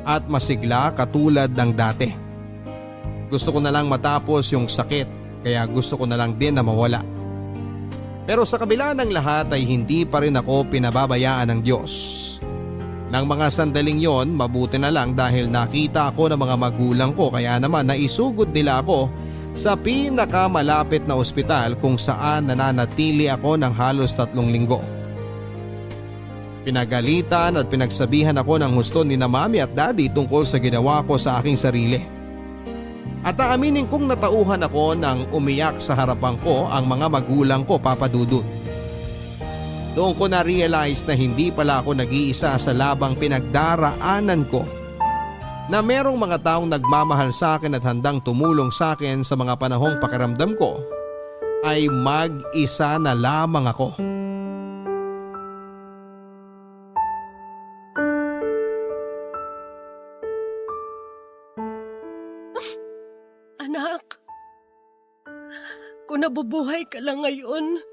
at masigla katulad ng dati. Gusto ko na lang matapos yung sakit, kaya gusto ko na lang din na mawala. Pero sa kabila ng lahat ay hindi pa rin ako pinababayaan ng Diyos. Nang mga sandaling yon, mabuti na lang dahil nakita ako ng mga magulang ko kaya naman naisugod nila ako sa pinakamalapit na ospital kung saan nananatili ako ng halos 3 linggo. Pinagalitan at pinagsabihan ako ng husto ni na mami at daddy tungkol sa ginawa ko sa aking sarili. At aaminin kong natauhan ako nang umiyak sa harapan ko ang mga magulang ko, Papa Dudut. Doon ko na-realize na hindi pala ako nag-iisa sa labang pinagdaraanan ko, na merong mga taong nagmamahal sa akin at handang tumulong sa akin sa mga panahong pakiramdam ko ay mag-isa na lamang ako. Anak, kung nabubuhay ka lang ngayon,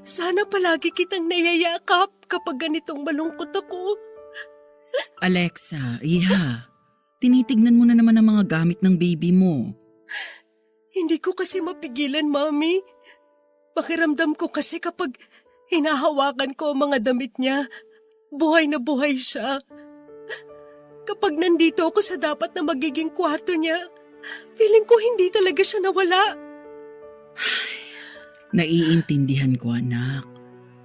sana palagi kitang nayayakap kapag ganitong malungkot ako. Alexa, iha, tinitignan mo na naman ang mga gamit ng baby mo. Hindi ko kasi mapigilan, Mami. Pakiramdam ko kasi kapag hinahawakan ko ang mga damit niya, buhay na buhay siya. Kapag nandito ako sa dapat na magiging kwarto niya, feeling ko hindi talaga siya nawala. Naiintindihan ko, anak.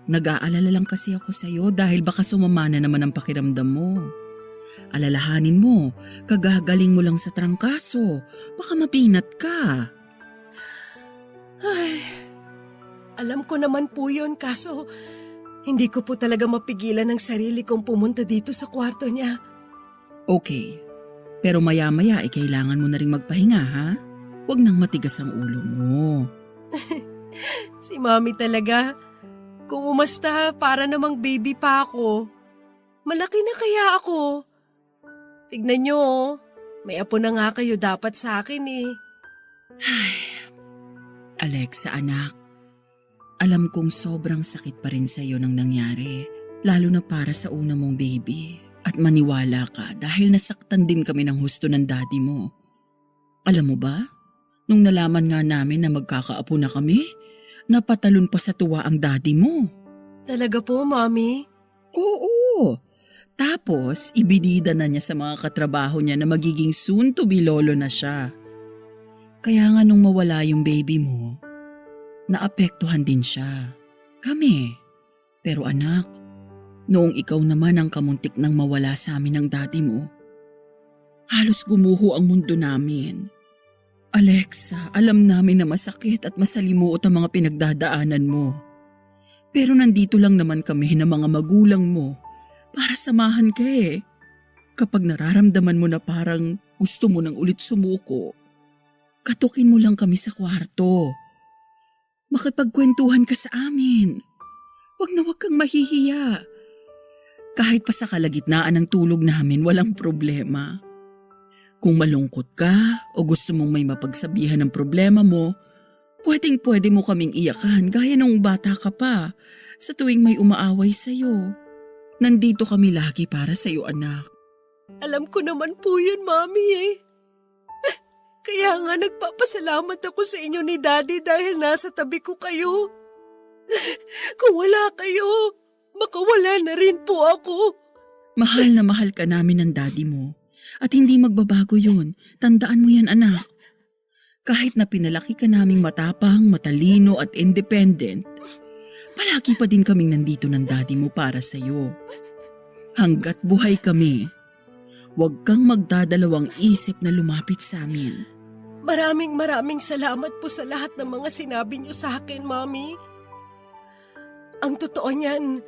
Nag-aalala lang kasi ako sa'yo dahil baka sumama na naman ang pakiramdam mo. Alalahanin mo, kagagaling mo lang sa trangkaso. Baka mapinat ka. Ay, alam ko naman po yun kaso hindi ko po talaga mapigilan ang sarili kong pumunta dito sa kwarto niya. Okay, pero maya-maya ay kailangan mo na rin magpahinga, ha? Huwag nang matigas ang ulo mo. Si Mami talaga. Kung umasta, para namang baby pa ako. Malaki na kaya ako. Tignan niyo, may apo na nga kayo dapat sa akin eh. Alexa, anak. Alam kong sobrang sakit pa rin sa'yo nang nangyari, lalo na para sa una mong baby. At maniwala ka dahil nasaktan din kami ng husto ng daddy mo. Alam mo ba, nung nalaman nga namin na magkakaapo na kami, napatalon pa sa tuwa ang daddy mo. Talaga po, Mami? Oo. Tapos, ibinida na niya sa mga katrabaho niya na magiging soon to be lolo na siya. Kaya nga nung mawala yung baby mo, naapektuhan din siya. Kami. Pero anak, noong ikaw naman ang kamuntik nang mawala sa amin ng daddy mo, halos gumuho ang mundo namin. Alexa, alam namin na masakit at masalimuot ang mga pinagdadaanan mo. Pero nandito lang naman kami ng mga magulang mo para samahan ka eh. Kapag nararamdaman mo na parang gusto mo nang ulit sumuko, katukin mo lang kami sa kwarto. Makipagkwentuhan ka sa amin. Huwag na huwag kang mahihiya. Kahit pa sa kalagitnaan ng tulog namin, walang problema. Kung malungkot ka o gusto mong may mapagsabihan ng problema mo, pwedeng-pwede mo kaming iyakan gaya nung bata ka pa sa tuwing may umaaway sa'yo. Nandito kami lagi para sa'yo, anak. Alam ko naman po yun, Mami eh. Kaya nga nagpapasalamat ako sa inyo ni Daddy dahil nasa tabi ko kayo. Kung wala kayo, baka wala na rin po ako. Mahal na mahal ka namin ng daddy mo. At hindi magbabago yun. Tandaan mo yan, anak. Kahit na pinalaki ka naming matapang, matalino at independent, palagi pa din kaming nandito ng daddy mo para sa'yo. Hanggat buhay kami, huwag kang magdadalawang isip na lumapit sa amin. Maraming salamat po sa lahat ng mga sinabi niyo sa akin, Mami. Ang totoo niyan,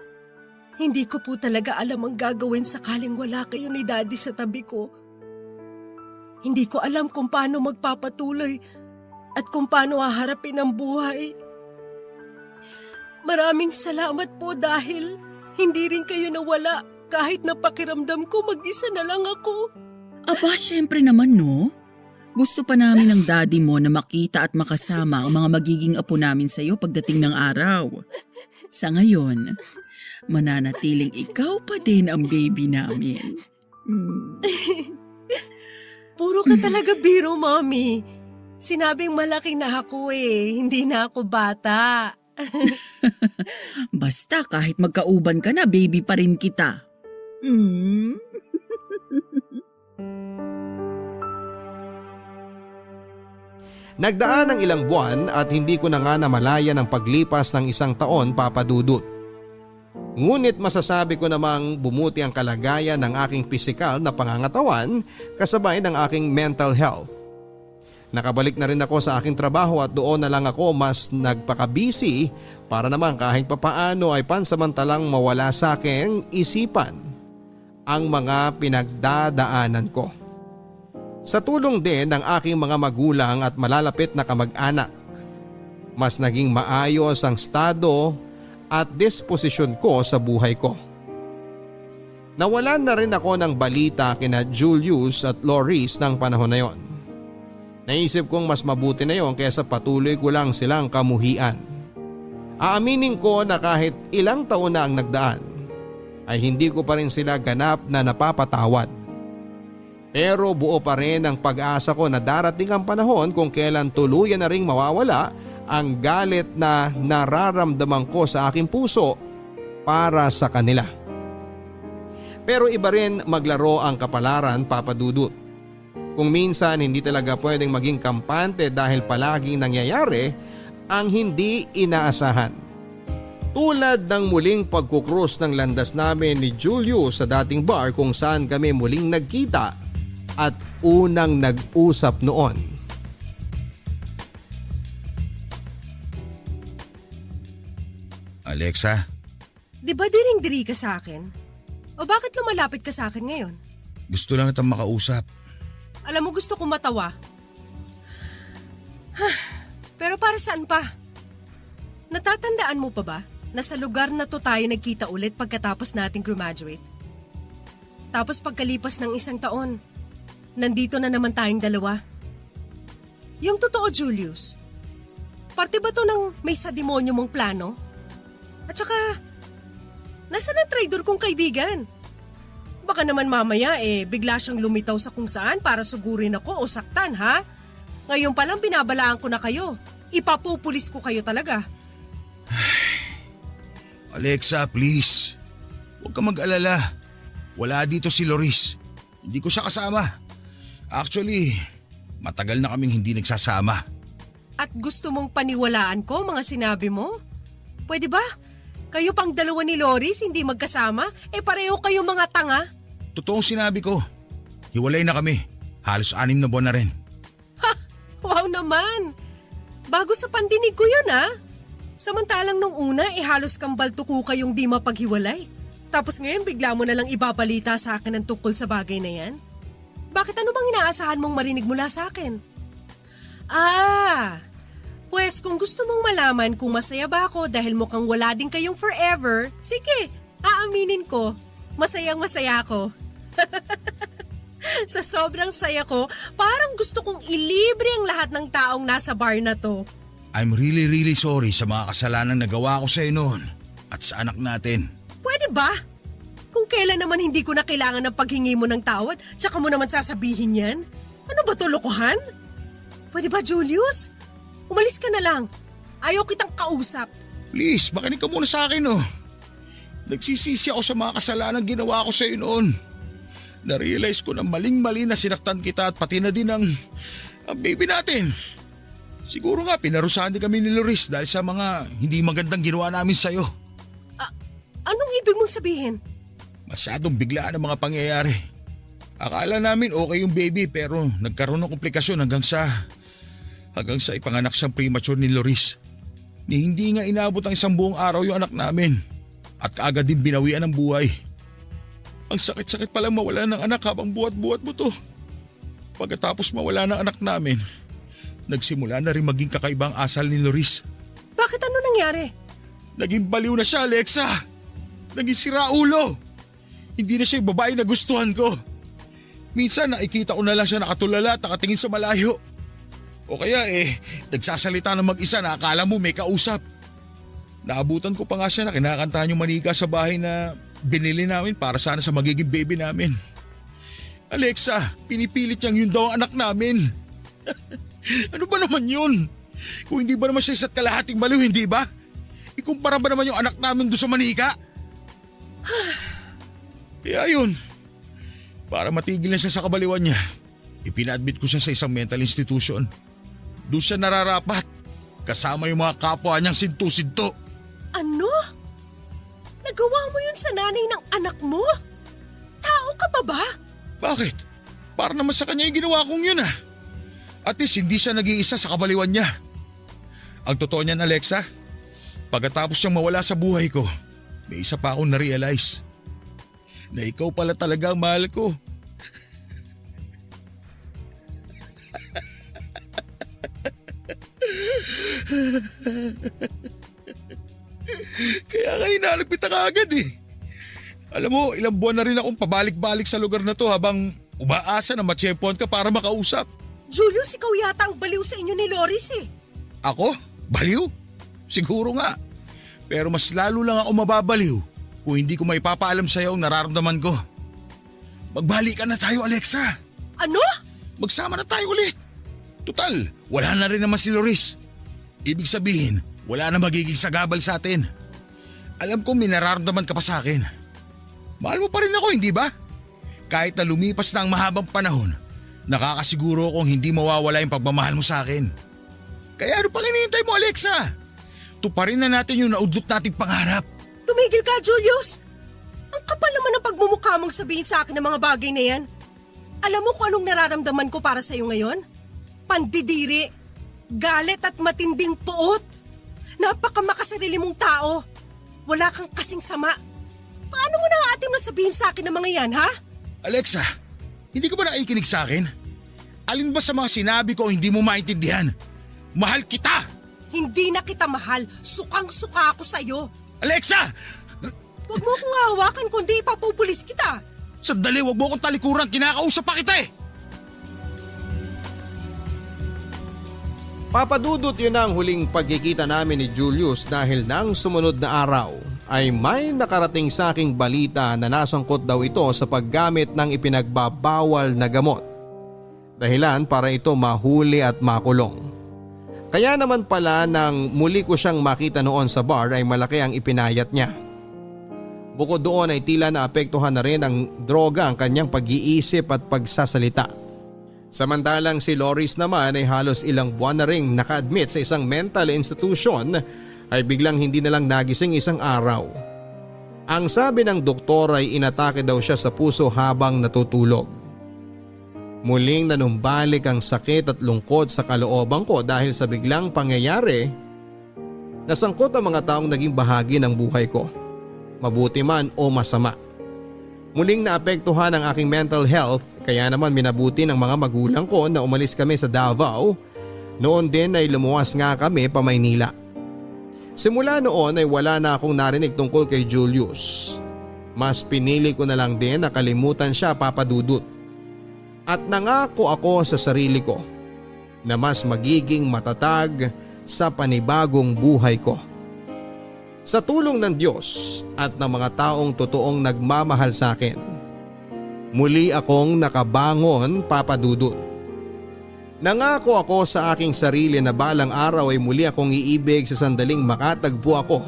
hindi ko po talaga alam ang gagawin sakaling wala kayo ni Daddy sa tabi ko. Hindi ko alam kung paano magpapatuloy at kung paano haharapin ang buhay. Maraming salamat po dahil hindi rin kayo nawala kahit na pakiramdam ko mag-isa na lang ako. Aba, syempre naman no. Gusto pa namin ng daddy mo na makita at makasama ang mga magiging apo namin sa'yo pagdating ng araw. Sa ngayon, mananatiling ikaw pa din ang baby namin. Puro ka talaga biro, Mami. Sinabing malaki na ako eh, hindi na ako bata. Basta kahit magkauban ka na, baby pa rin kita. Mm. Nagdaan ng ilang buwan at hindi ko na nga namalayan ang paglipas ng isang taon, Papa Dudut. Ngunit masasabi ko namang bumuti ang kalagayan ng aking pisikal na pangangatawan kasabay ng aking mental health. Nakabalik na rin ako sa aking trabaho at doon na lang ako mas nagpakabisi para naman kahit papaano ay pansamantalang mawala sa aking isipan ang mga pinagdadaanan ko. Sa tulong din ng aking mga magulang at malalapit na kamag-anak, mas naging maayos ang estado at disposisyon ko sa buhay ko. Nawalan na rin ako ng balita kina Julius at Loris ng panahon na yon. Naisip kong mas mabuti na yon kaysa patuloy ko lang silang kamuhian. Aaminin ko na kahit ilang taon na ang nagdaan, ay hindi ko pa rin sila ganap na napapatawad. Pero buo pa rin ang pag-asa ko na darating ang panahon kung kailan tuluyan na ring mawawala ang galit na nararamdaman ko sa aking puso para sa kanila. Pero iba rin maglaro ang kapalaran, Papa Dudut. Kung minsan hindi talaga pwedeng maging kampante dahil palaging nangyayari ang hindi inaasahan. Tulad ng muling pagkukrus ng landas namin ni Julius sa dating bar kung saan kami muling nagkita at unang nag-usap noon. Alexa, Di ba diring-diri ka sa akin? O bakit lumalapit ka sa akin ngayon? gusto lang kitang makausap. Alam mo, gusto ko matawa. Pero para saan pa? Natatandaan mo pa ba na sa lugar na to tayo nagkita ulit pagkatapos nating graduate? Tapos pagkalipas ng isang taon, nandito na naman tayong dalawa. Yung totoo, Julius, parte ba to ng may sadimonyo mong plano? At saka, nasaan ang traidor kong kaibigan? Baka naman mamaya bigla siyang lumitaw sa kung saan para sugurin ako o saktan, ha? Ngayon palang binabalaan ko na kayo. Ipapupulis ko kayo talaga. Alexa, please. Huwag ka mag-alala. Wala dito si Loris. Hindi ko siya kasama. Actually, matagal na kaming hindi nagsasama. At gusto mong paniwalaan ko mga sinabi mo? Pwede ba? Kayo pang dalawa ni Loris hindi magkasama? Pareho kayo mga tanga? Totoong sinabi ko. Hiwalay na kami. Halos 6 na buwan na rin. Wow naman! Bago sa pandinig ko yun, ha? Samantalang nung una, halos kambal tuko kayong di mapaghiwalay. Tapos ngayon bigla mo na lang ibabalita sa akin ang tungkol sa bagay na yan? Bakit ano bang inaasahan mong marinig mula sa akin? Pues kung gusto mong malaman kung masaya ba ako dahil mukhang wala din kayong forever, sige, aaminin ko, masayang masaya ako. Sa sobrang saya ko, parang gusto kong ilibre ang lahat ng taong nasa bar na to. I'm really sorry sa mga kasalanang nagawa ko sa'yo noon at sa anak natin. Pwede ba? Kung kailan naman hindi ko na kailangan ng paghingi mo ng tawad, tsaka mo naman sasabihin yan? Ano ba to, lokohan? Pwede ba, Julius? Umalis ka na lang. Ayaw kitang kausap. Please, makinig ka muna sa akin Nagsisisi ako sa mga kasalanang ginawa ko sa'yo noon. Na-realize ko na maling-mali na sinaktan kita at pati na din ang baby natin. Siguro nga pinarusahan din kami ni Loris dahil sa mga hindi magandang ginawa namin sa'yo. Anong ibig mong sabihin? Masyadong biglaan ang mga pangyayari. Akala namin okay yung baby pero nagkaroon ng komplikasyon hanggang sa ipanganak siyang premature ni Loris. Ni hindi nga inabot ang 1 buong araw yung anak namin at kaagad din binawian ng buhay. Ang sakit-sakit palang mawala ng anak habang buhat-buhat mo to. Pagkatapos mawala ng anak namin, nagsimula na rin maging kakaibang asal ni Loris. Bakit ano nangyari? Naging baliw na siya, Alexa. Naging siraulo. Hindi na siya yung babae na gustuhan ko. Minsan nakikita ko na lang siya nakatulala at nakatingin sa malayo. O kaya nagsasalita ng mag-isa na akala mo may kausap. Naabutan ko pa nga siya na kinakantahan yung manika sa bahay na binili namin para sana sa magiging baby namin. Alexa, pinipilit niyang yun daw ang anak namin. Ano ba naman yun? Kung hindi ba naman siya isa't kalahating baliw, hindi ba? Ikumpara ba naman yung anak namin doon sa manika? Kaya yun, para matigil na siya sa kabaliwan niya, ipina-admit ko siya sa isang mental institution. Doon siya nararapat, kasama yung mga kapwa niyang sintu-sinto. Ano? Nagawa mo yun sa nanay ng anak mo? Tao ka pa ba? Bakit? Para naman sa kanya yung ginawa kong yun ah. At least hindi siya nag-iisa sa kabaliwan niya. Ang totoo niyan, Alexa, pagkatapos siyang mawala sa buhay ko, may isa pa akong na-realize. Na ikaw pala talaga ang mahal ko. Kaya nga hinanap kita kaagad eh. Alam mo, ilang buwan na rin akong pabalik-balik sa lugar na to habang umaasa na matsyempohan ka para makausap. Julius, ikaw yata ang baliw sa inyo ni Loris eh. Ako? Baliw? Siguro nga. Pero mas lalo lang ako mababaliw kung hindi ko maipapaalam sa'yo ang nararamdaman ko. Magbalikan na tayo, Alexa. Ano? Magsama na tayo ulit. Tutal, wala na rin naman si Loris. Ibig sabihin, wala na magiging sagabal sa atin. Alam kong may nararamdaman ka pa sa akin. Mahal mo pa rin ako, hindi ba? Kahit na lumipas na ang mahabang panahon, nakakasiguro kong hindi mawawala yung pagmamahal mo sa akin. Kaya ano pang hinihintay mo, Alexa? Tuparin na natin yung naudlot nating pangarap. Tumigil ka, Julius. Ang kapal naman ng pagmumukha mong sabihin sa akin ng mga bagay na yan. Alam mo kung anong nararamdaman ko para sa'yo ngayon? Pandidiri, galit at matinding puot. Napakamakasarili mong tao. Wala kang kasing sama. Paano mo naatim na sabihin sa akin ng mga yan, ha? Alexa, hindi ka ba nakikinig sa akin? Alin ba sa mga sinabi ko hindi mo maintindihan? Mahal kita! Hindi na kita mahal. Sukang-suka ako sa'yo. Alexa! Huwag mo akong hawakan kundi ipapupulis kita. Sandali, wag mo akong talikuran. Kinakausap pa kita eh! Papadudot yun ang huling pagkikita namin ni Julius dahil nang sumunod na araw ay may nakarating sa aking balita na nasangkot daw ito sa paggamit ng ipinagbabawal na gamot. Dahilan para ito mahuli at makulong. Kaya naman pala nang muli ko siyang makita noon sa bar ay malaki ang ipinayat niya. Bukod doon ay tila naapektuhan na rin ang droga ang kanyang pag-iisip at pagsasalita. Samantalang si Loris naman ay halos ilang buwan na ring naka-admit sa isang mental institution ay biglang hindi na lang nagising isang araw. Ang sabi ng doktor ay inatake daw siya sa puso habang natutulog. Muling nanumbalik ang sakit at lungkot sa kalooban ko dahil sa biglang pangyayari. Nasangkot ang mga taong naging bahagi ng buhay ko, mabuti man o masama. Muling naapektuhan ang aking mental health kaya naman minabuti ng mga magulang ko na umalis kami sa Davao. Noon din ay lumuwas nga kami pa Maynila. Simula noon ay wala na akong narinig tungkol kay Julius. Mas pinili ko na lang din na kalimutan siya, Papadudut. At nangako ako sa sarili ko na mas magiging matatag sa panibagong buhay ko. Sa tulong ng Diyos at ng mga taong totoong nagmamahal sa akin, muli akong nakabangon, Papadudut. Nangako ako sa aking sarili na balang araw ay muli akong iibig sa sandaling makatagpo ako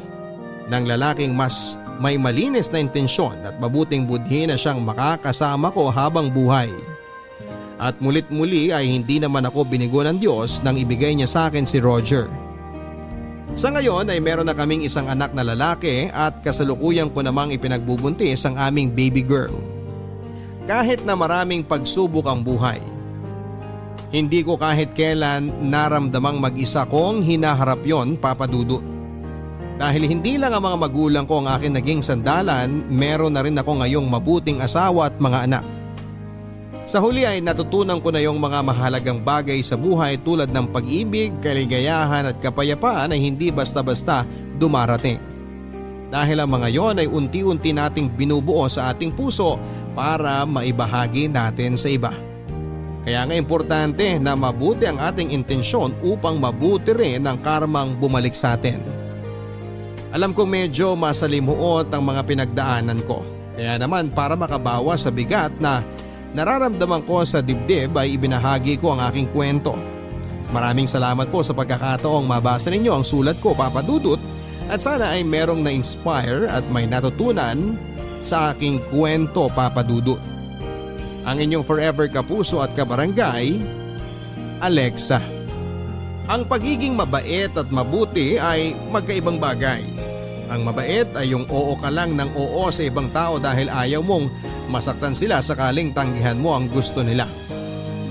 ng lalaking mas may malinis na intensyon at mabuting budhi na siyang makakasama ko habang buhay. At mulit muli ay hindi naman ako binigo ng Diyos nang ibigay niya sa akin si Roger. Sa ngayon ay meron na kaming isang anak na lalaki at kasalukuyan ko namang ipinagbubuntis ang aming baby girl. Kahit na maraming pagsubok ang buhay, hindi ko kahit kailan naramdamang mag-isa kong hinaharap yon, Papadudut. Dahil hindi lang ang mga magulang ko ang akin naging sandalan, meron na rin ako ngayong mabuting asawa at mga anak. Sa huli ay natutunan ko na yung mga mahalagang bagay sa buhay tulad ng pag-ibig, kaligayahan at kapayapaan ay hindi basta-basta dumarating. Dahil ang mga yon ay unti-unti nating binubuo sa ating puso para maibahagi natin sa iba. Kaya nga importante na mabuti ang ating intensyon upang mabuti rin ang karmang bumalik sa atin. Alam ko medyo masalimuot ang mga pinagdaanan ko. Kaya naman para makabawas sa bigat na nararamdaman ko sa dibdib ay ibinahagi ko ang aking kwento. Maraming salamat po sa pagkakataong mabasa ninyo ang sulat ko, Papadudut, At sana ay merong na-inspire at may natutunan sa aking kwento, Papa Dudut. Ang inyong forever kapuso at kabarangay, Alexa. Ang pagiging mabait at mabuti ay magkaibang bagay. Ang mabait ay yung oo ka lang ng oo sa ibang tao dahil ayaw mong masaktan sila sakaling tanggihan mo ang gusto nila.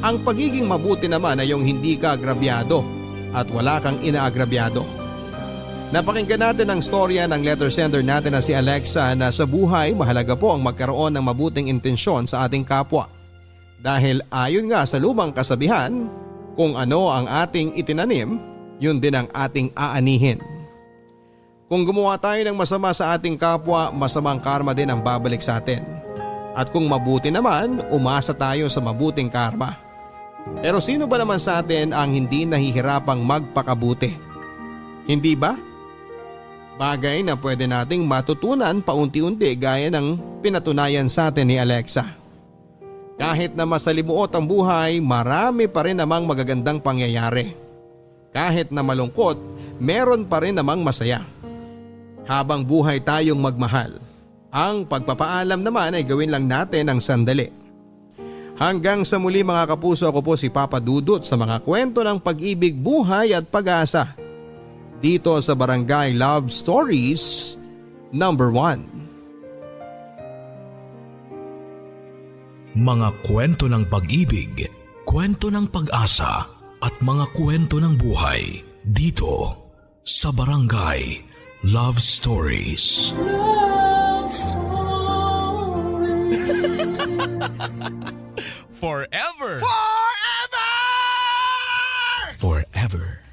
Ang pagiging mabuti naman ay yung hindi ka agrabyado at wala kang inaagrabyado. Napakinggan natin ang storya ng letter sender natin na si Alexa na sa buhay mahalaga po ang magkaroon ng mabuting intensyon sa ating kapwa. Dahil ayon nga sa lumang kasabihan, kung ano ang ating itinanim, yun din ang ating aanihin. Kung gumawa tayo ng masama sa ating kapwa, masamang karma din ang babalik sa atin. At kung mabuti naman, umasa tayo sa mabuting karma. Pero sino ba naman sa atin ang hindi nahihirapang magpakabuti? Hindi ba? Bagay na pwede nating matutunan paunti-unti gaya ng pinatunayan sa atin ni Alexa. Kahit na masalimuot ang buhay, marami pa rin namang magagandang pangyayari. Kahit na malungkot, meron pa rin namang masaya. Habang buhay tayong magmahal, ang pagpapaalam naman ay gawin lang natin ang sandali. Hanggang sa muli mga kapuso, ako po si Papa Dudut sa mga kwento ng pag-ibig, buhay at pag-asa. Dito sa Barangay Love Stories number 1. Mga kwento ng pag-ibig, kwento ng pag-asa at mga kwento ng buhay dito sa Barangay Love Stories. Love Stories. Forever! Forever!